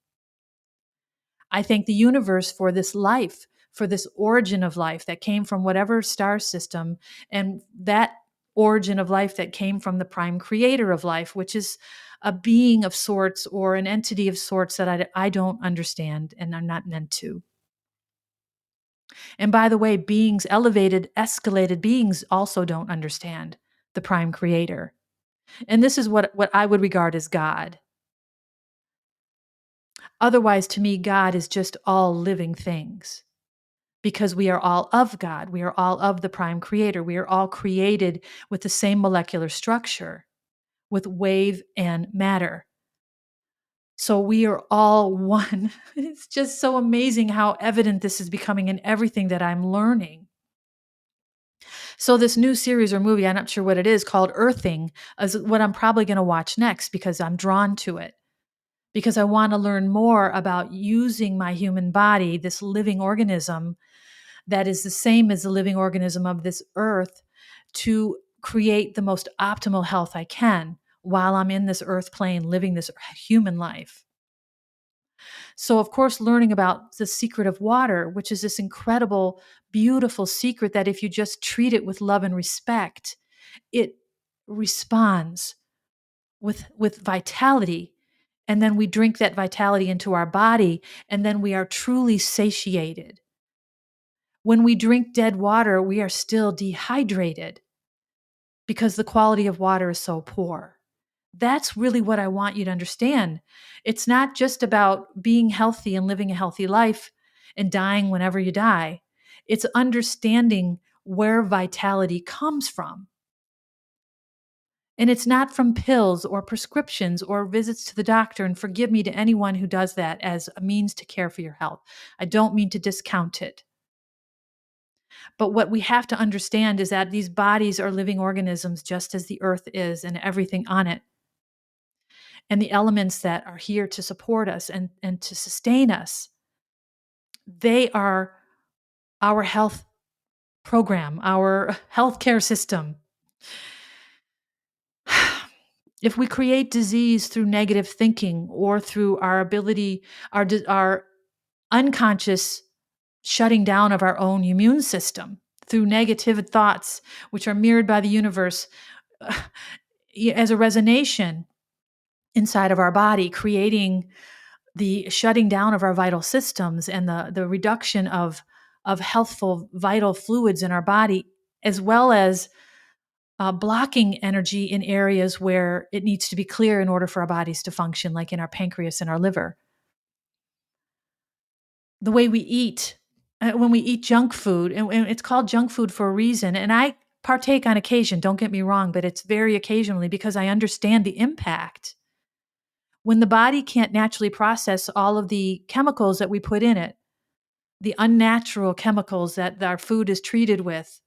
I thank the universe for this life, for this origin of life that came from whatever star system, and that origin of life that came from the prime creator of life, which is a being of sorts or an entity of sorts that I don't understand and I'm not meant to. And by the way, beings, elevated, escalated beings also don't understand the prime creator. And this is what I would regard as God. Otherwise, to me, God is just all living things. because we are all of God. We are all of the prime creator. We are all created with the same molecular structure, with wave and matter. So we are all one. It's just so amazing how evident this is becoming in everything that I'm learning. So this new series or movie, I'm not sure what it is, called Earthing, is what I'm probably going to watch next because I'm drawn to it. Because I want to learn more about using my human body, this living organism that is the same as the living organism of this earth, to create the most optimal health I can while I'm in this earth plane living this human life. So, of course, learning about the secret of water, which is this incredible, beautiful secret that if you just treat it with love and respect, it responds with vitality. And then we drink that vitality into our body, and then we are truly satiated. When we drink dead water, we are still dehydrated because the quality of water is so poor. That's really what I want you to understand. It's not just about being healthy and living a healthy life and dying whenever you die. It's understanding where vitality comes from. And it's not from pills or prescriptions or visits to the doctor. And forgive me to anyone who does that as a means to care for your health. I don't mean to discount it. But what we have to understand is that these bodies are living organisms just as the earth is and everything on it. And the elements that are here to support us and to sustain us, they are our health program, our healthcare system. If we create disease through negative thinking or through our ability, our unconscious shutting down of our own immune system, through negative thoughts, which are mirrored by the universe as a resonation inside of our body, creating the shutting down of our vital systems and the reduction of healthful vital fluids in our body, as well as blocking energy in areas where it needs to be clear in order for our bodies to function, like in our pancreas and our liver. The way we eat, when we eat junk food, and it's called junk food for a reason, and I partake on occasion, don't get me wrong, but it's very occasionally because I understand the impact. When the body can't naturally process all of the chemicals that we put in it, the unnatural chemicals that our food is treated with,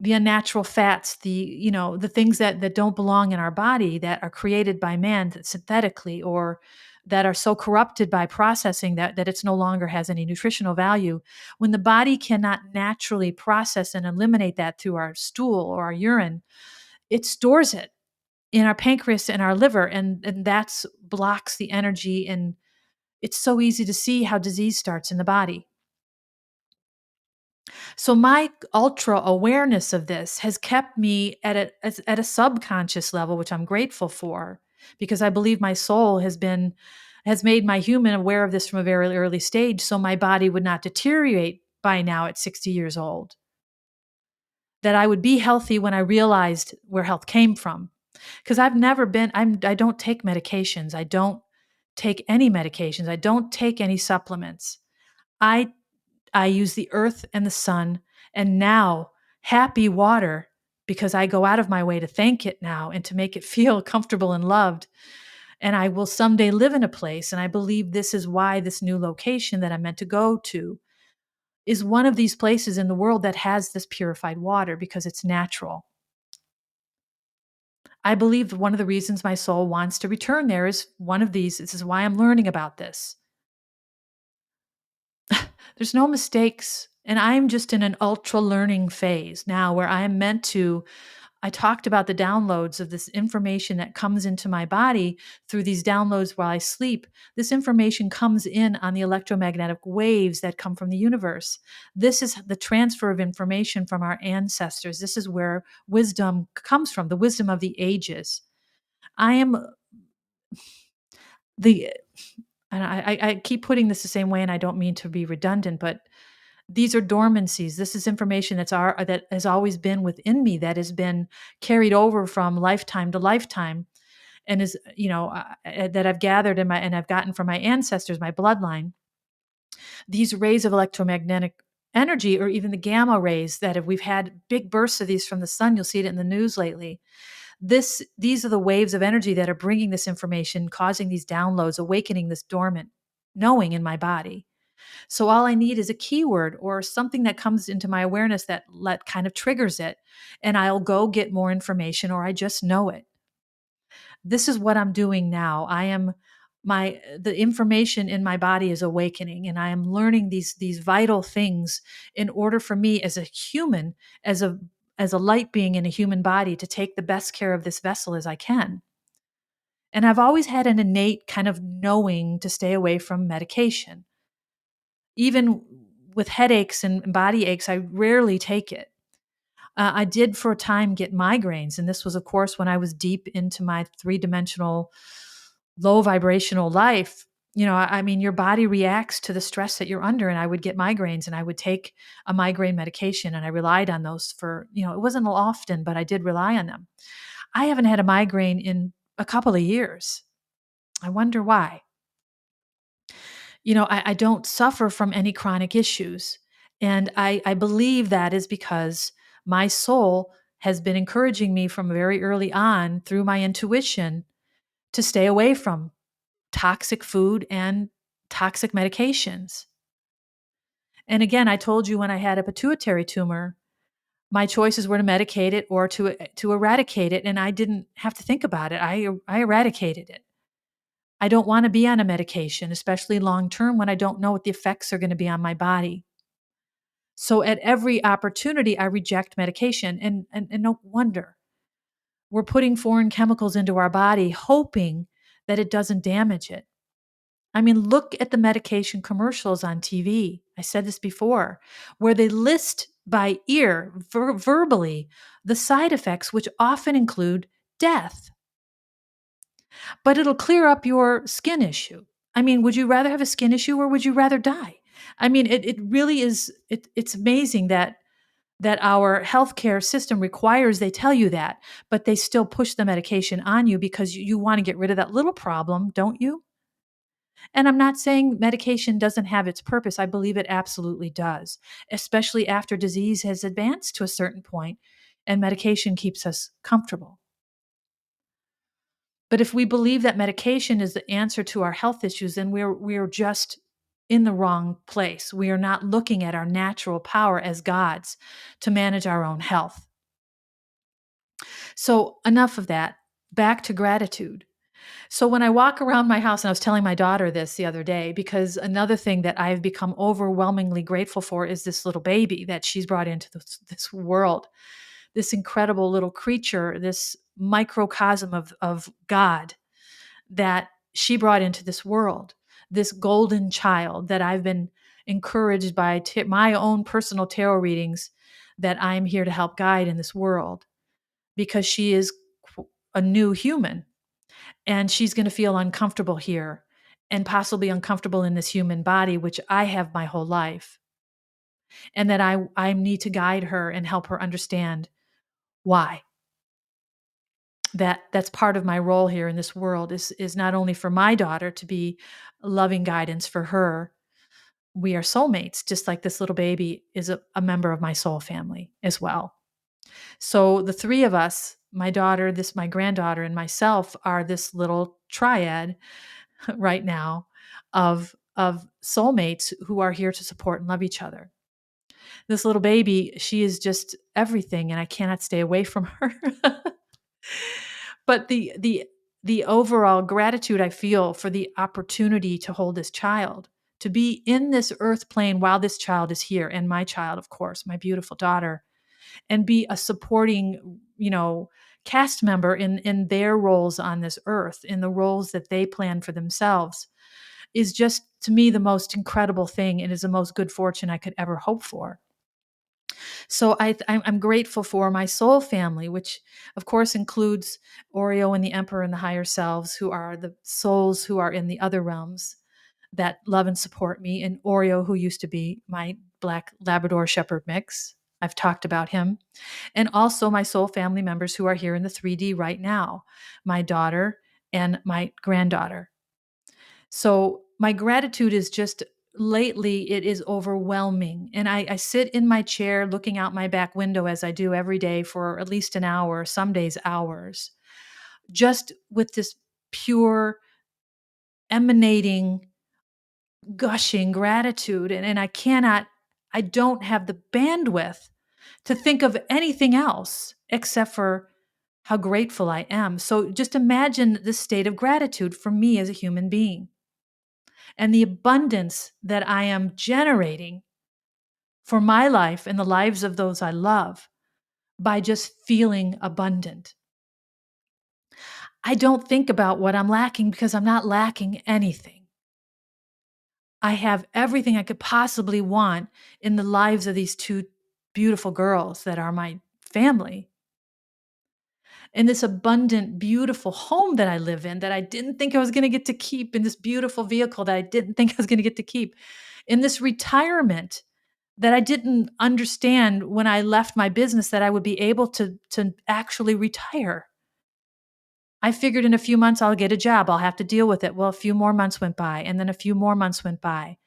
the unnatural fats, the things that don't belong in our body that are created by man synthetically or that are so corrupted by processing that it's no longer has any nutritional value. When the body cannot naturally process and eliminate that through our stool or our urine, it stores it in our pancreas and our liver, and that's blocks the energy, and it's so easy to see how disease starts in the body. So my ultra awareness of this has kept me at a subconscious level, which I'm grateful for, because I believe my soul has made my human aware of this from a very early stage, so my body would not deteriorate by now at 60 years old. That I would be healthy when I realized where health came from. Because I don't take medications. I don't take any medications. I don't take any supplements. I I use the earth and the sun and now happy water, because I go out of my way to thank it now and to make it feel comfortable and loved. And I will someday live in a place, and I believe this is why this new location that I'm meant to go to is one of these places in the world that has this purified water because it's natural. I believe one of the reasons my soul wants to return there is one of these. This is why I'm learning about this. There's no mistakes. And I'm just in an ultra learning phase now where I am meant to. I talked about the downloads of this information that comes into my body through these downloads while I sleep. This information comes in on the electromagnetic waves that come from the universe. This is the transfer of information from our ancestors. This is where wisdom comes from, the wisdom of the ages. I am the, and I keep putting this the same way, and I don't mean to be redundant, but these are dormancies. This is information that has always been within me, that has been carried over from lifetime to lifetime, and is that I've gathered and I've gotten from my ancestors, my bloodline. These rays of electromagnetic energy, or even the gamma rays that if we've had big bursts of these from the sun, you'll see it in the news lately. These are the waves of energy that are bringing this information, causing these downloads, awakening this dormant knowing in my body. So all I need is a keyword or something that comes into my awareness that kind of triggers it, and I'll go get more information, or I just know it. This is what I'm doing now. The information in my body is awakening, and I am learning these vital things in order for me as a human, as a light being in a human body, to take the best care of this vessel as I can. And I've always had an innate kind of knowing to stay away from medication. Even with headaches and body aches, I rarely take it. I did for a time get migraines, and this was, of course, when I was deep into my three-dimensional, low vibrational life. I mean, your body reacts to the stress that you're under, and I would get migraines, and I would take a migraine medication, and I relied on those for, it wasn't often, but I did rely on them. I haven't had a migraine in a couple of years. I wonder why. I don't suffer from any chronic issues. And I believe that is because my soul has been encouraging me from very early on through my intuition to stay away from toxic food and toxic medications. And again, I told you when I had a pituitary tumor, my choices were to medicate it or to eradicate it, and I didn't have to think about it. I eradicated it. I don't want to be on a medication, especially long term, when I don't know what the effects are going to be on my body. So at every opportunity, I reject medication. And no wonder. We're putting foreign chemicals into our body, hoping that it doesn't damage it. I mean, look at the medication commercials on TV. I said this before, where they list by ear, verbally, the side effects, which often include death. But it'll clear up your skin issue. I mean, would you rather have a skin issue, or would you rather die? I mean, it really is, it's amazing that our healthcare system requires they tell you that, but they still push the medication on you because you want to get rid of that little problem, don't you? And I'm not saying medication doesn't have its purpose. I believe it absolutely does, especially after disease has advanced to a certain point and medication keeps us comfortable. But if we believe that medication is the answer to our health issues, then we're just in the wrong place. We are not looking at our natural power as gods to manage our own health. So enough of that. Back to gratitude. So when I walk around my house, and I was telling my daughter this the other day, because another thing that I've become overwhelmingly grateful for is this little baby that she's brought into this world, this incredible little creature, this microcosm of God that she brought into this world, this golden child that I've been encouraged by my own personal tarot readings that I'm here to help guide in this world, because she is a new human and she's going to feel uncomfortable here and possibly uncomfortable in this human body, which I have my whole life. And that I need to guide her and help her understand why. That's part of my role here in this world is not only for my daughter to be loving guidance for her. We are soulmates, just like this little baby is a member of my soul family as well. So the three of us, my daughter, my granddaughter, and myself, are this little triad right now of soulmates who are here to support and love each other. This little baby, she is just everything, and I cannot stay away from her. But the overall gratitude I feel for the opportunity to hold this child, to be in this earth plane while this child is here, and my child, of course, my beautiful daughter, and be a supporting, cast member in their roles on this earth, in the roles that they plan for themselves, is just, to me, the most incredible thing, and is the most good fortune I could ever hope for. So I'm grateful for my soul family, which of course includes Oreo and the Emperor and the higher selves, who are the souls who are in the other realms that love and support me, and Oreo, who used to be my black Labrador Shepherd mix. I've talked about him. And also my soul family members who are here in the 3D right now, my daughter and my granddaughter. So my gratitude is just lately it is overwhelming. And I sit in my chair looking out my back window as I do every day for at least an hour, some days hours, just with this pure emanating, gushing gratitude. And I don't have the bandwidth to think of anything else except for how grateful I am. So just imagine this state of gratitude for me as a human being and the abundance that I am generating for my life and the lives of those I love by just feeling abundant. I don't think about what I'm lacking because I'm not lacking anything. I have everything I could possibly want in the lives of these two beautiful girls that are my family. In this abundant, beautiful home that I live in that I didn't think I was going to get to keep, in this beautiful vehicle that I didn't think I was going to get to keep, in this retirement that I didn't understand when I left my business that I would be able to actually retire. I figured in a few months I'll get a job, I'll have to deal with it. Well, a few more months went by, and then a few more months went by.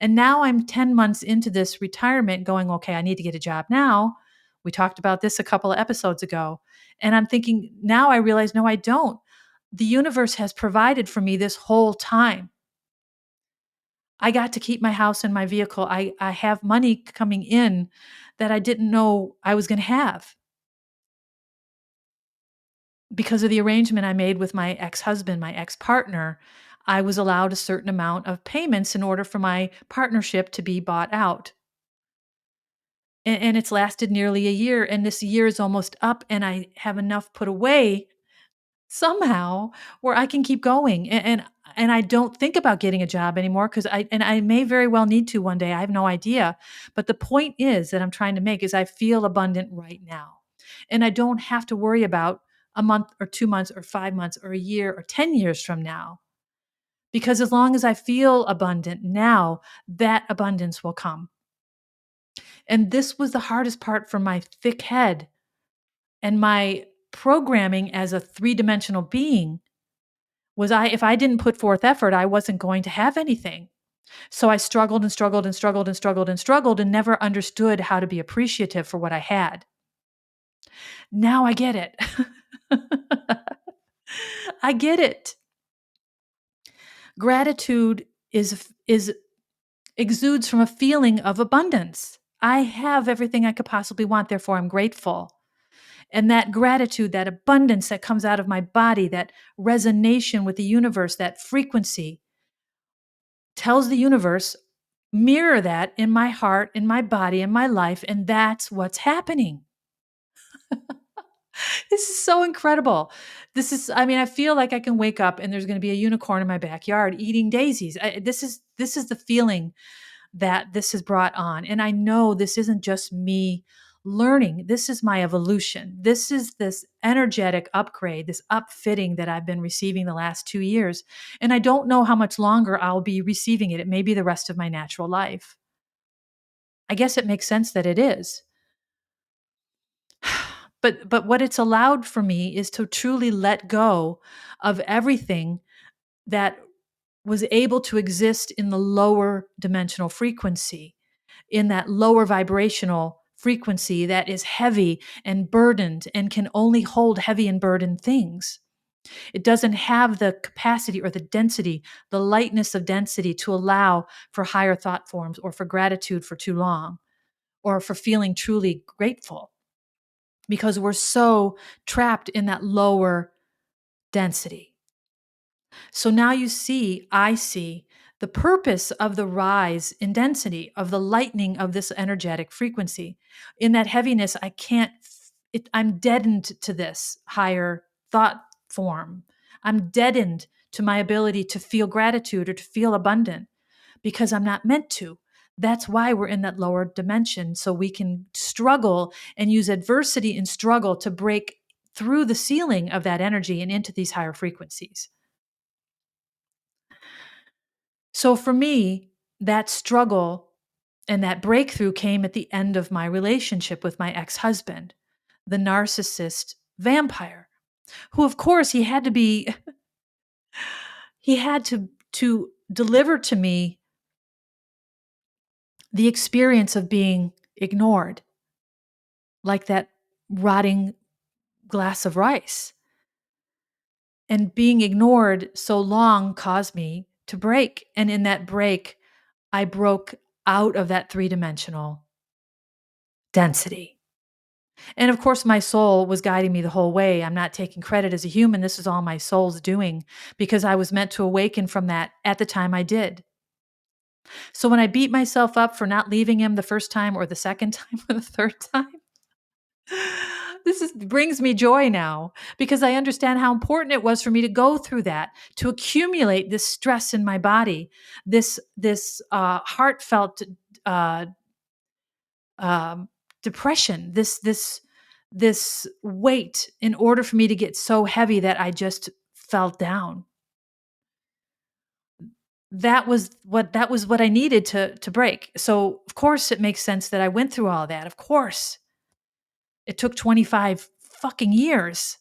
And now I'm 10 months into this retirement going, okay, I need to get a job now. We talked about this a couple of episodes ago. And I'm thinking, now I realize, no, I don't. The universe has provided for me this whole time. I got to keep my house and my vehicle. I have money coming in that I didn't know I was going to have because of the arrangement I made with my ex-husband, my ex-partner. I was allowed a certain amount of payments in order for my partnership to be bought out. And it's lasted nearly a year, and this year is almost up, and I have enough put away somehow where I can keep going. And I don't think about getting a job anymore because I may very well need to one day. I have no idea. But the point is that I'm trying to make is I feel abundant right now. And I don't have to worry about a month or 2 months or 5 months or a year or 10 years from now. Because as long as I feel abundant now, that abundance will come. And this was the hardest part for my thick head and my programming as a three-dimensional being was if I didn't put forth effort, I wasn't going to have anything. So I struggled and struggled and struggled and struggled and struggled and never understood how to be appreciative for what I had. Now I get it. I get it. Gratitude is exudes from a feeling of abundance. I have everything I could possibly want, therefore I'm grateful. And that gratitude, that abundance that comes out of my body, that resonation with the universe, that frequency tells the universe, mirror that in my heart, in my body, in my life, and that's what's happening. This is so incredible. I feel like I can wake up and there's going to be a unicorn in my backyard eating daisies. This is the feeling that this has brought on. And I know this isn't just me learning. This is my evolution. This is this energetic upgrade, this upfitting that I've been receiving the last 2 years. And I don't know how much longer I'll be receiving it. It may be the rest of my natural life. I guess it makes sense that it is. But what it's allowed for me is to truly let go of everything that was able to exist in the lower dimensional frequency, in that lower vibrational frequency that is heavy and burdened and can only hold heavy and burdened things. It doesn't have the capacity or the density, the lightness of density to allow for higher thought forms or for gratitude for too long or for feeling truly grateful because we're so trapped in that lower density. So now I see the purpose of the rise in density, of the lightening of this energetic frequency. In that heaviness, I'm deadened to this higher thought form. I'm deadened to my ability to feel gratitude or to feel abundant because I'm not meant to. That's why we're in that lower dimension, so we can struggle and use adversity and struggle to break through the ceiling of that energy and into these higher frequencies. So for me, that struggle and that breakthrough came at the end of my relationship with my ex-husband, the narcissist vampire, who of course he had to deliver to me the experience of being ignored, like that rotting glass of rice. And being ignored so long caused me to break. And in that break, I broke out of that three-dimensional density. And of course, my soul was guiding me the whole way. I'm not taking credit as a human. This is all my soul's doing because I was meant to awaken from that at the time I did. So when I beat myself up for not leaving him the first time or the second time or the third time, brings me joy now because I understand how important it was for me to go through that, to accumulate this stress in my body, this heartfelt uh, um, depression, this weight, in order for me to get so heavy that I just fell down. That was what I needed to break. So of course it makes sense that I went through all that. Of course. It took 25 fucking years.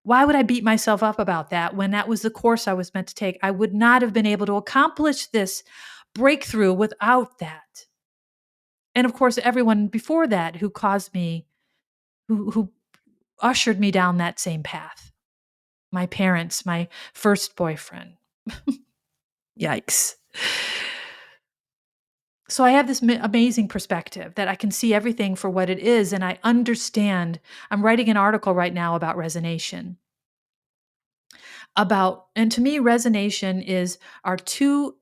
Why would I beat myself up about that when that was the course I was meant to take? I would not have been able to accomplish this breakthrough without that. And of course, everyone before that who caused me, who ushered me down that same path. My parents, my first boyfriend. Yikes. So I have this amazing perspective that I can see everything for what it is, and I understand. I'm writing an article right now about resonation. And to me, resonation is our two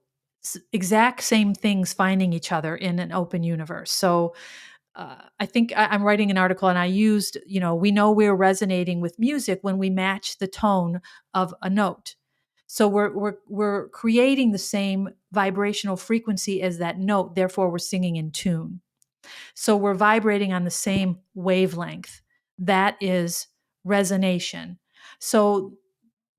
exact same things finding each other in an open universe. So I think I'm writing an article and I used, we know we're resonating with music when we match the tone of a note. So we're creating the same vibrational frequency as that note. Therefore, we're singing in tune. So we're vibrating on the same wavelength. That is resonation. So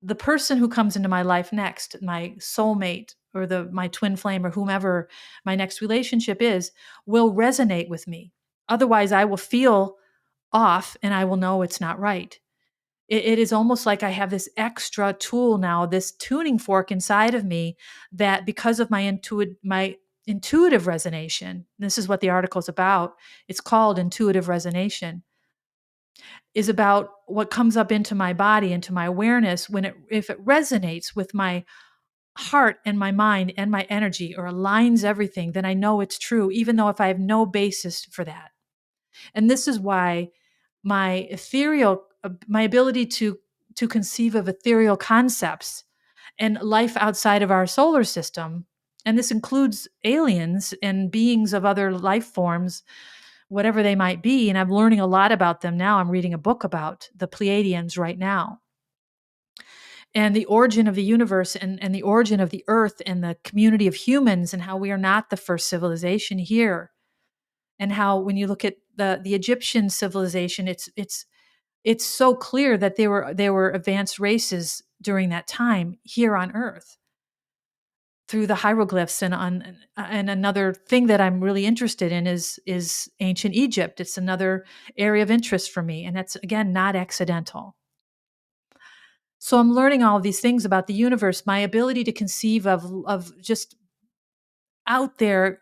the person who comes into my life next, my soulmate or my twin flame or whomever my next relationship is, will resonate with me. Otherwise, I will feel off and I will know it's not right. It is almost like I have this extra tool now, this tuning fork inside of me that because of my intuitive resonation, this is what the article is about. It's called intuitive resonation, is about what comes up into my body, into my awareness if it resonates with my heart and my mind and my energy or aligns everything, then I know it's true, even though if I have no basis for that. And this is why my ability to conceive of ethereal concepts and life outside of our solar system, and this includes aliens and beings of other life forms, whatever they might be. And I'm learning a lot about them now. I'm reading a book about the Pleiadians right now. And the origin of the universe and the origin of the earth and the community of humans and how we are not the first civilization here. And how when you look at the Egyptian civilization, it's so clear that they were advanced races during that time here on earth through the hieroglyphs. And another thing that I'm really interested in is ancient Egypt. It's another area of interest for me, and that's again not accidental. So I'm learning all of these things about the universe, my ability to conceive of just out there,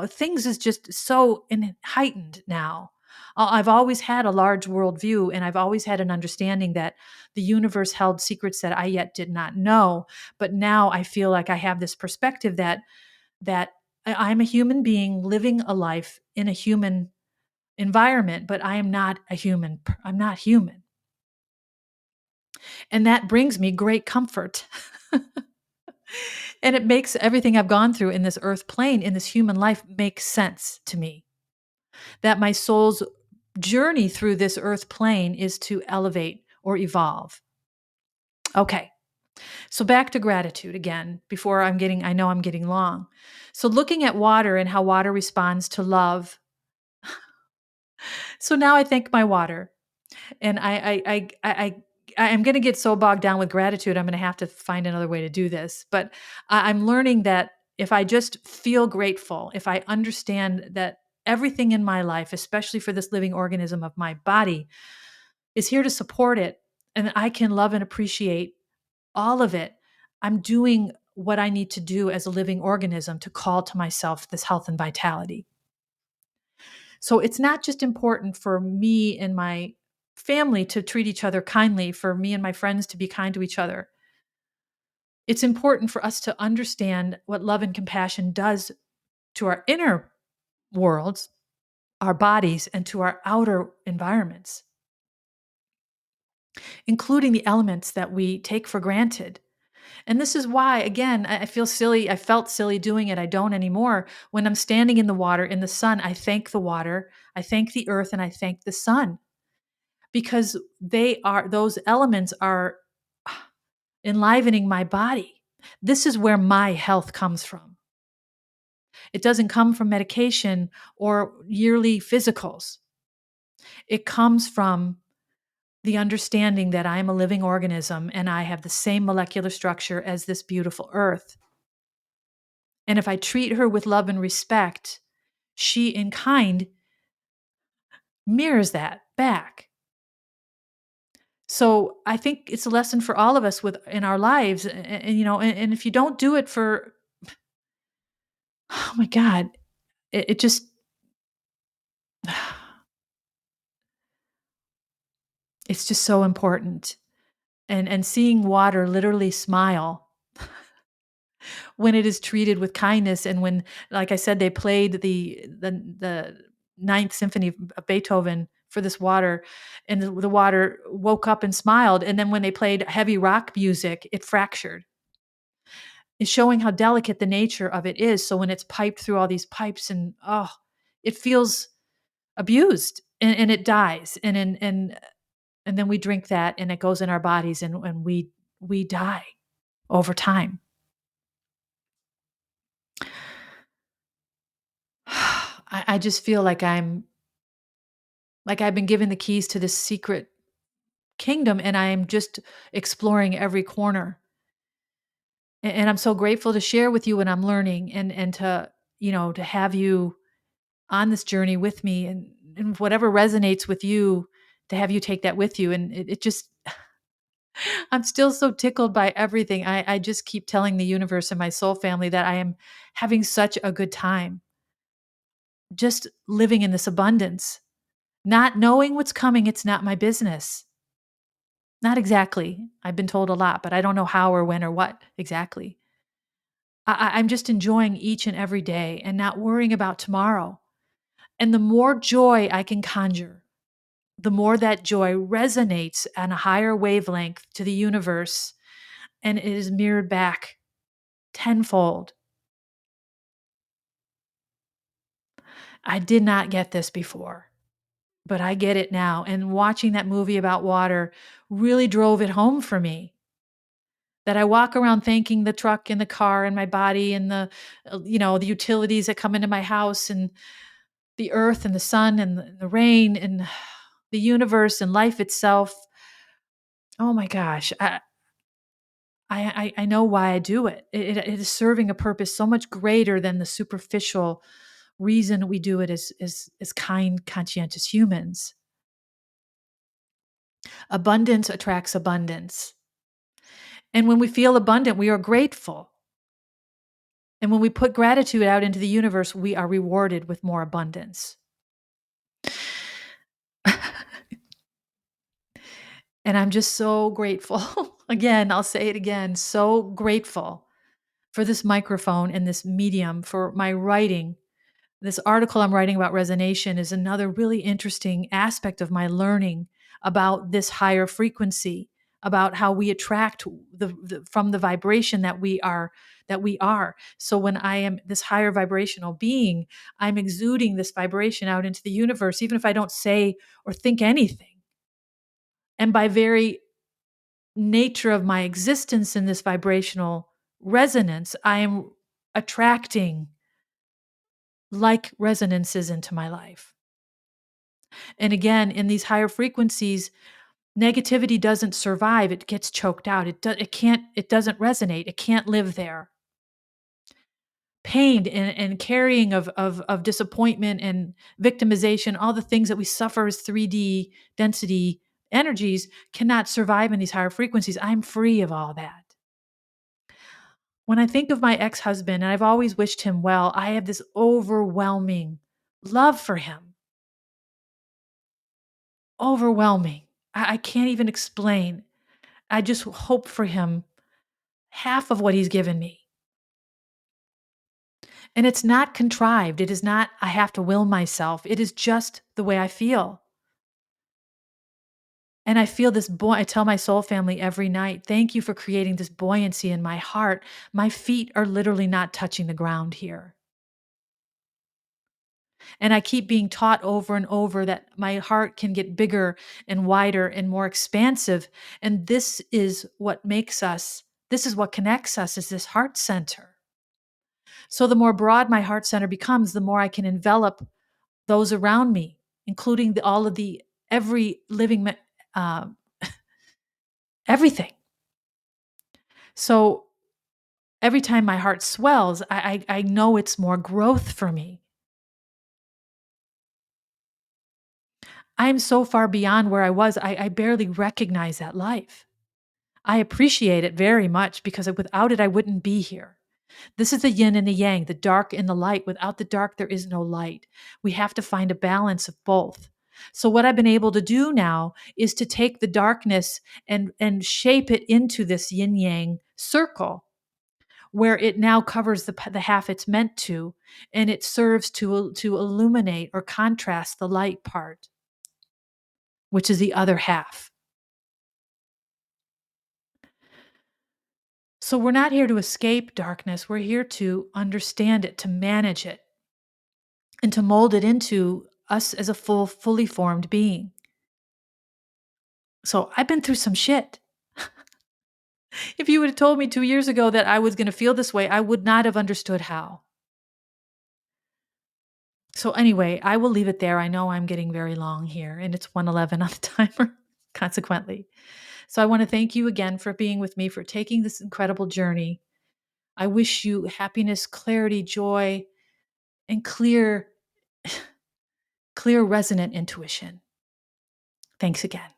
things is just so heightened now. I've always had a large worldview, and I've always had an understanding that the universe held secrets that I yet did not know. But now I feel like I have this perspective that I'm a human being living a life in a human environment, but I am not a human. I'm not human. And that brings me great comfort. And it makes everything I've gone through in this earth plane, in this human life, make sense to me. That my soul's journey through this earth plane is to elevate or evolve. Okay. So back to gratitude again, before I know I'm getting long. So looking at water and how water responds to love. So now I thank my water. And I'm going to get so bogged down with gratitude, I'm going to have to find another way to do this. But I'm learning that if I just feel grateful, if I understand that everything in my life, especially for this living organism of my body, is here to support it, and I can love and appreciate all of it, I'm doing what I need to do as a living organism to call to myself this health and vitality. So it's not just important for me and my family to treat each other kindly, for me and my friends to be kind to each other. It's important for us to understand what love and compassion does to our inner worlds, our bodies, and to our outer environments, including the elements that we take for granted. And this is why, again, I feel silly. I felt silly doing it. I don't anymore. When I'm standing in the water, in the sun, I thank the water, I thank the earth, and I thank the sun, because those elements are enlivening my body. This is where my health comes from. It doesn't come from medication or yearly physicals. It comes from the understanding that I am a living organism and I have the same molecular structure as this beautiful earth. And if I treat her with love and respect, she in kind mirrors that back. So I think it's a lesson for all of us in our lives. And if you don't do it for, oh my God, it just, it's just so important. And seeing water literally smile when it is treated with kindness, and when, like I said, they played the Ninth Symphony of Beethoven for this water, and the water woke up and smiled, and then when they played heavy rock music, it fractured. It's showing how delicate the nature of it is. So when it's piped through all these pipes, and it feels abused, and it dies, and then we drink that, and it goes in our bodies, and we die over time. I just feel like I've been given the keys to this secret kingdom, and I am just exploring every corner. And I'm so grateful to share with you what I'm learning, and to, to have you on this journey with me, and whatever resonates with you, to have you take that with you. And it just, I'm still so tickled by everything. I just keep telling the universe and my soul family that I am having such a good time just living in this abundance, not knowing what's coming. It's not my business. Not exactly. I've been told a lot, but I don't know how or when or what exactly. I'm just enjoying each and every day and not worrying about tomorrow. And the more joy I can conjure, the more that joy resonates on a higher wavelength to the universe, and it is mirrored back tenfold. I did not get this before, but I get it now. And watching that movie about water really drove it home for me, that I walk around thanking the truck and the car and my body, and the utilities that come into my house, and the earth and the sun and the rain and the universe and life itself. Oh my gosh. I know why I do it. It is serving a purpose so much greater than the superficial reason we do it as kind, conscientious humans. Abundance attracts abundance. And when we feel abundant, we are grateful. And when we put gratitude out into the universe, we are rewarded with more abundance. And I'm just so grateful. Again, I'll say it again, so grateful for this microphone and this medium, for my writing. This article I'm writing about resonation is another really interesting aspect of my learning about this higher frequency, about how we attract from the vibration that we are. So when I am this higher vibrational being, I'm exuding this vibration out into the universe, even if I don't say or think anything. And by very nature of my existence in this vibrational resonance, I am attracting like resonances into my life. And again, in these higher frequencies, negativity doesn't survive. It gets choked out. It doesn't resonate. It can't live there. Pain and carrying of disappointment and victimization, all the things that we suffer as 3D density energies, cannot survive in these higher frequencies. I'm free of all that. When I think of my ex-husband, and I've always wished him well, I have this overwhelming love for him. overwhelming. I can't even explain. I just hope for him half of what he's given me. And it's not contrived. It is not, I have to will myself. It is just the way I feel. And I feel this I tell my soul family every night, thank you for creating this buoyancy in my heart. My feet are literally not touching the ground here. And I keep being taught over and over that my heart can get bigger and wider and more expansive. And this is what makes us, this is what connects us, is this heart center. So the more broad my heart center becomes, the more I can envelop those around me, including all of the every living, uh, everything. So every time my heart swells, I know it's more growth for me. I'm so far beyond where I was, I barely recognize that life. I appreciate it very much because without it, I wouldn't be here. This is the yin and the yang, the dark and the light. Without the dark, there is no light. We have to find a balance of both. So what I've been able to do now is to take the darkness and shape it into this yin yang circle where it now covers the half it's meant to, and it serves to illuminate or contrast the light part, which is the other half. So we're not here to escape darkness. We're here to understand it, to manage it, and to mold it into us as a fully formed being. So I've been through some shit. If you would have told me 2 years ago that I was going to feel this way, I would not have understood how. So anyway, I will leave it there. I know I'm getting very long here, and it's 1:11 on the timer, consequently. So I want to thank you again for being with me, for taking this incredible journey. I wish you happiness, clarity, joy, and clear resonant intuition. Thanks again.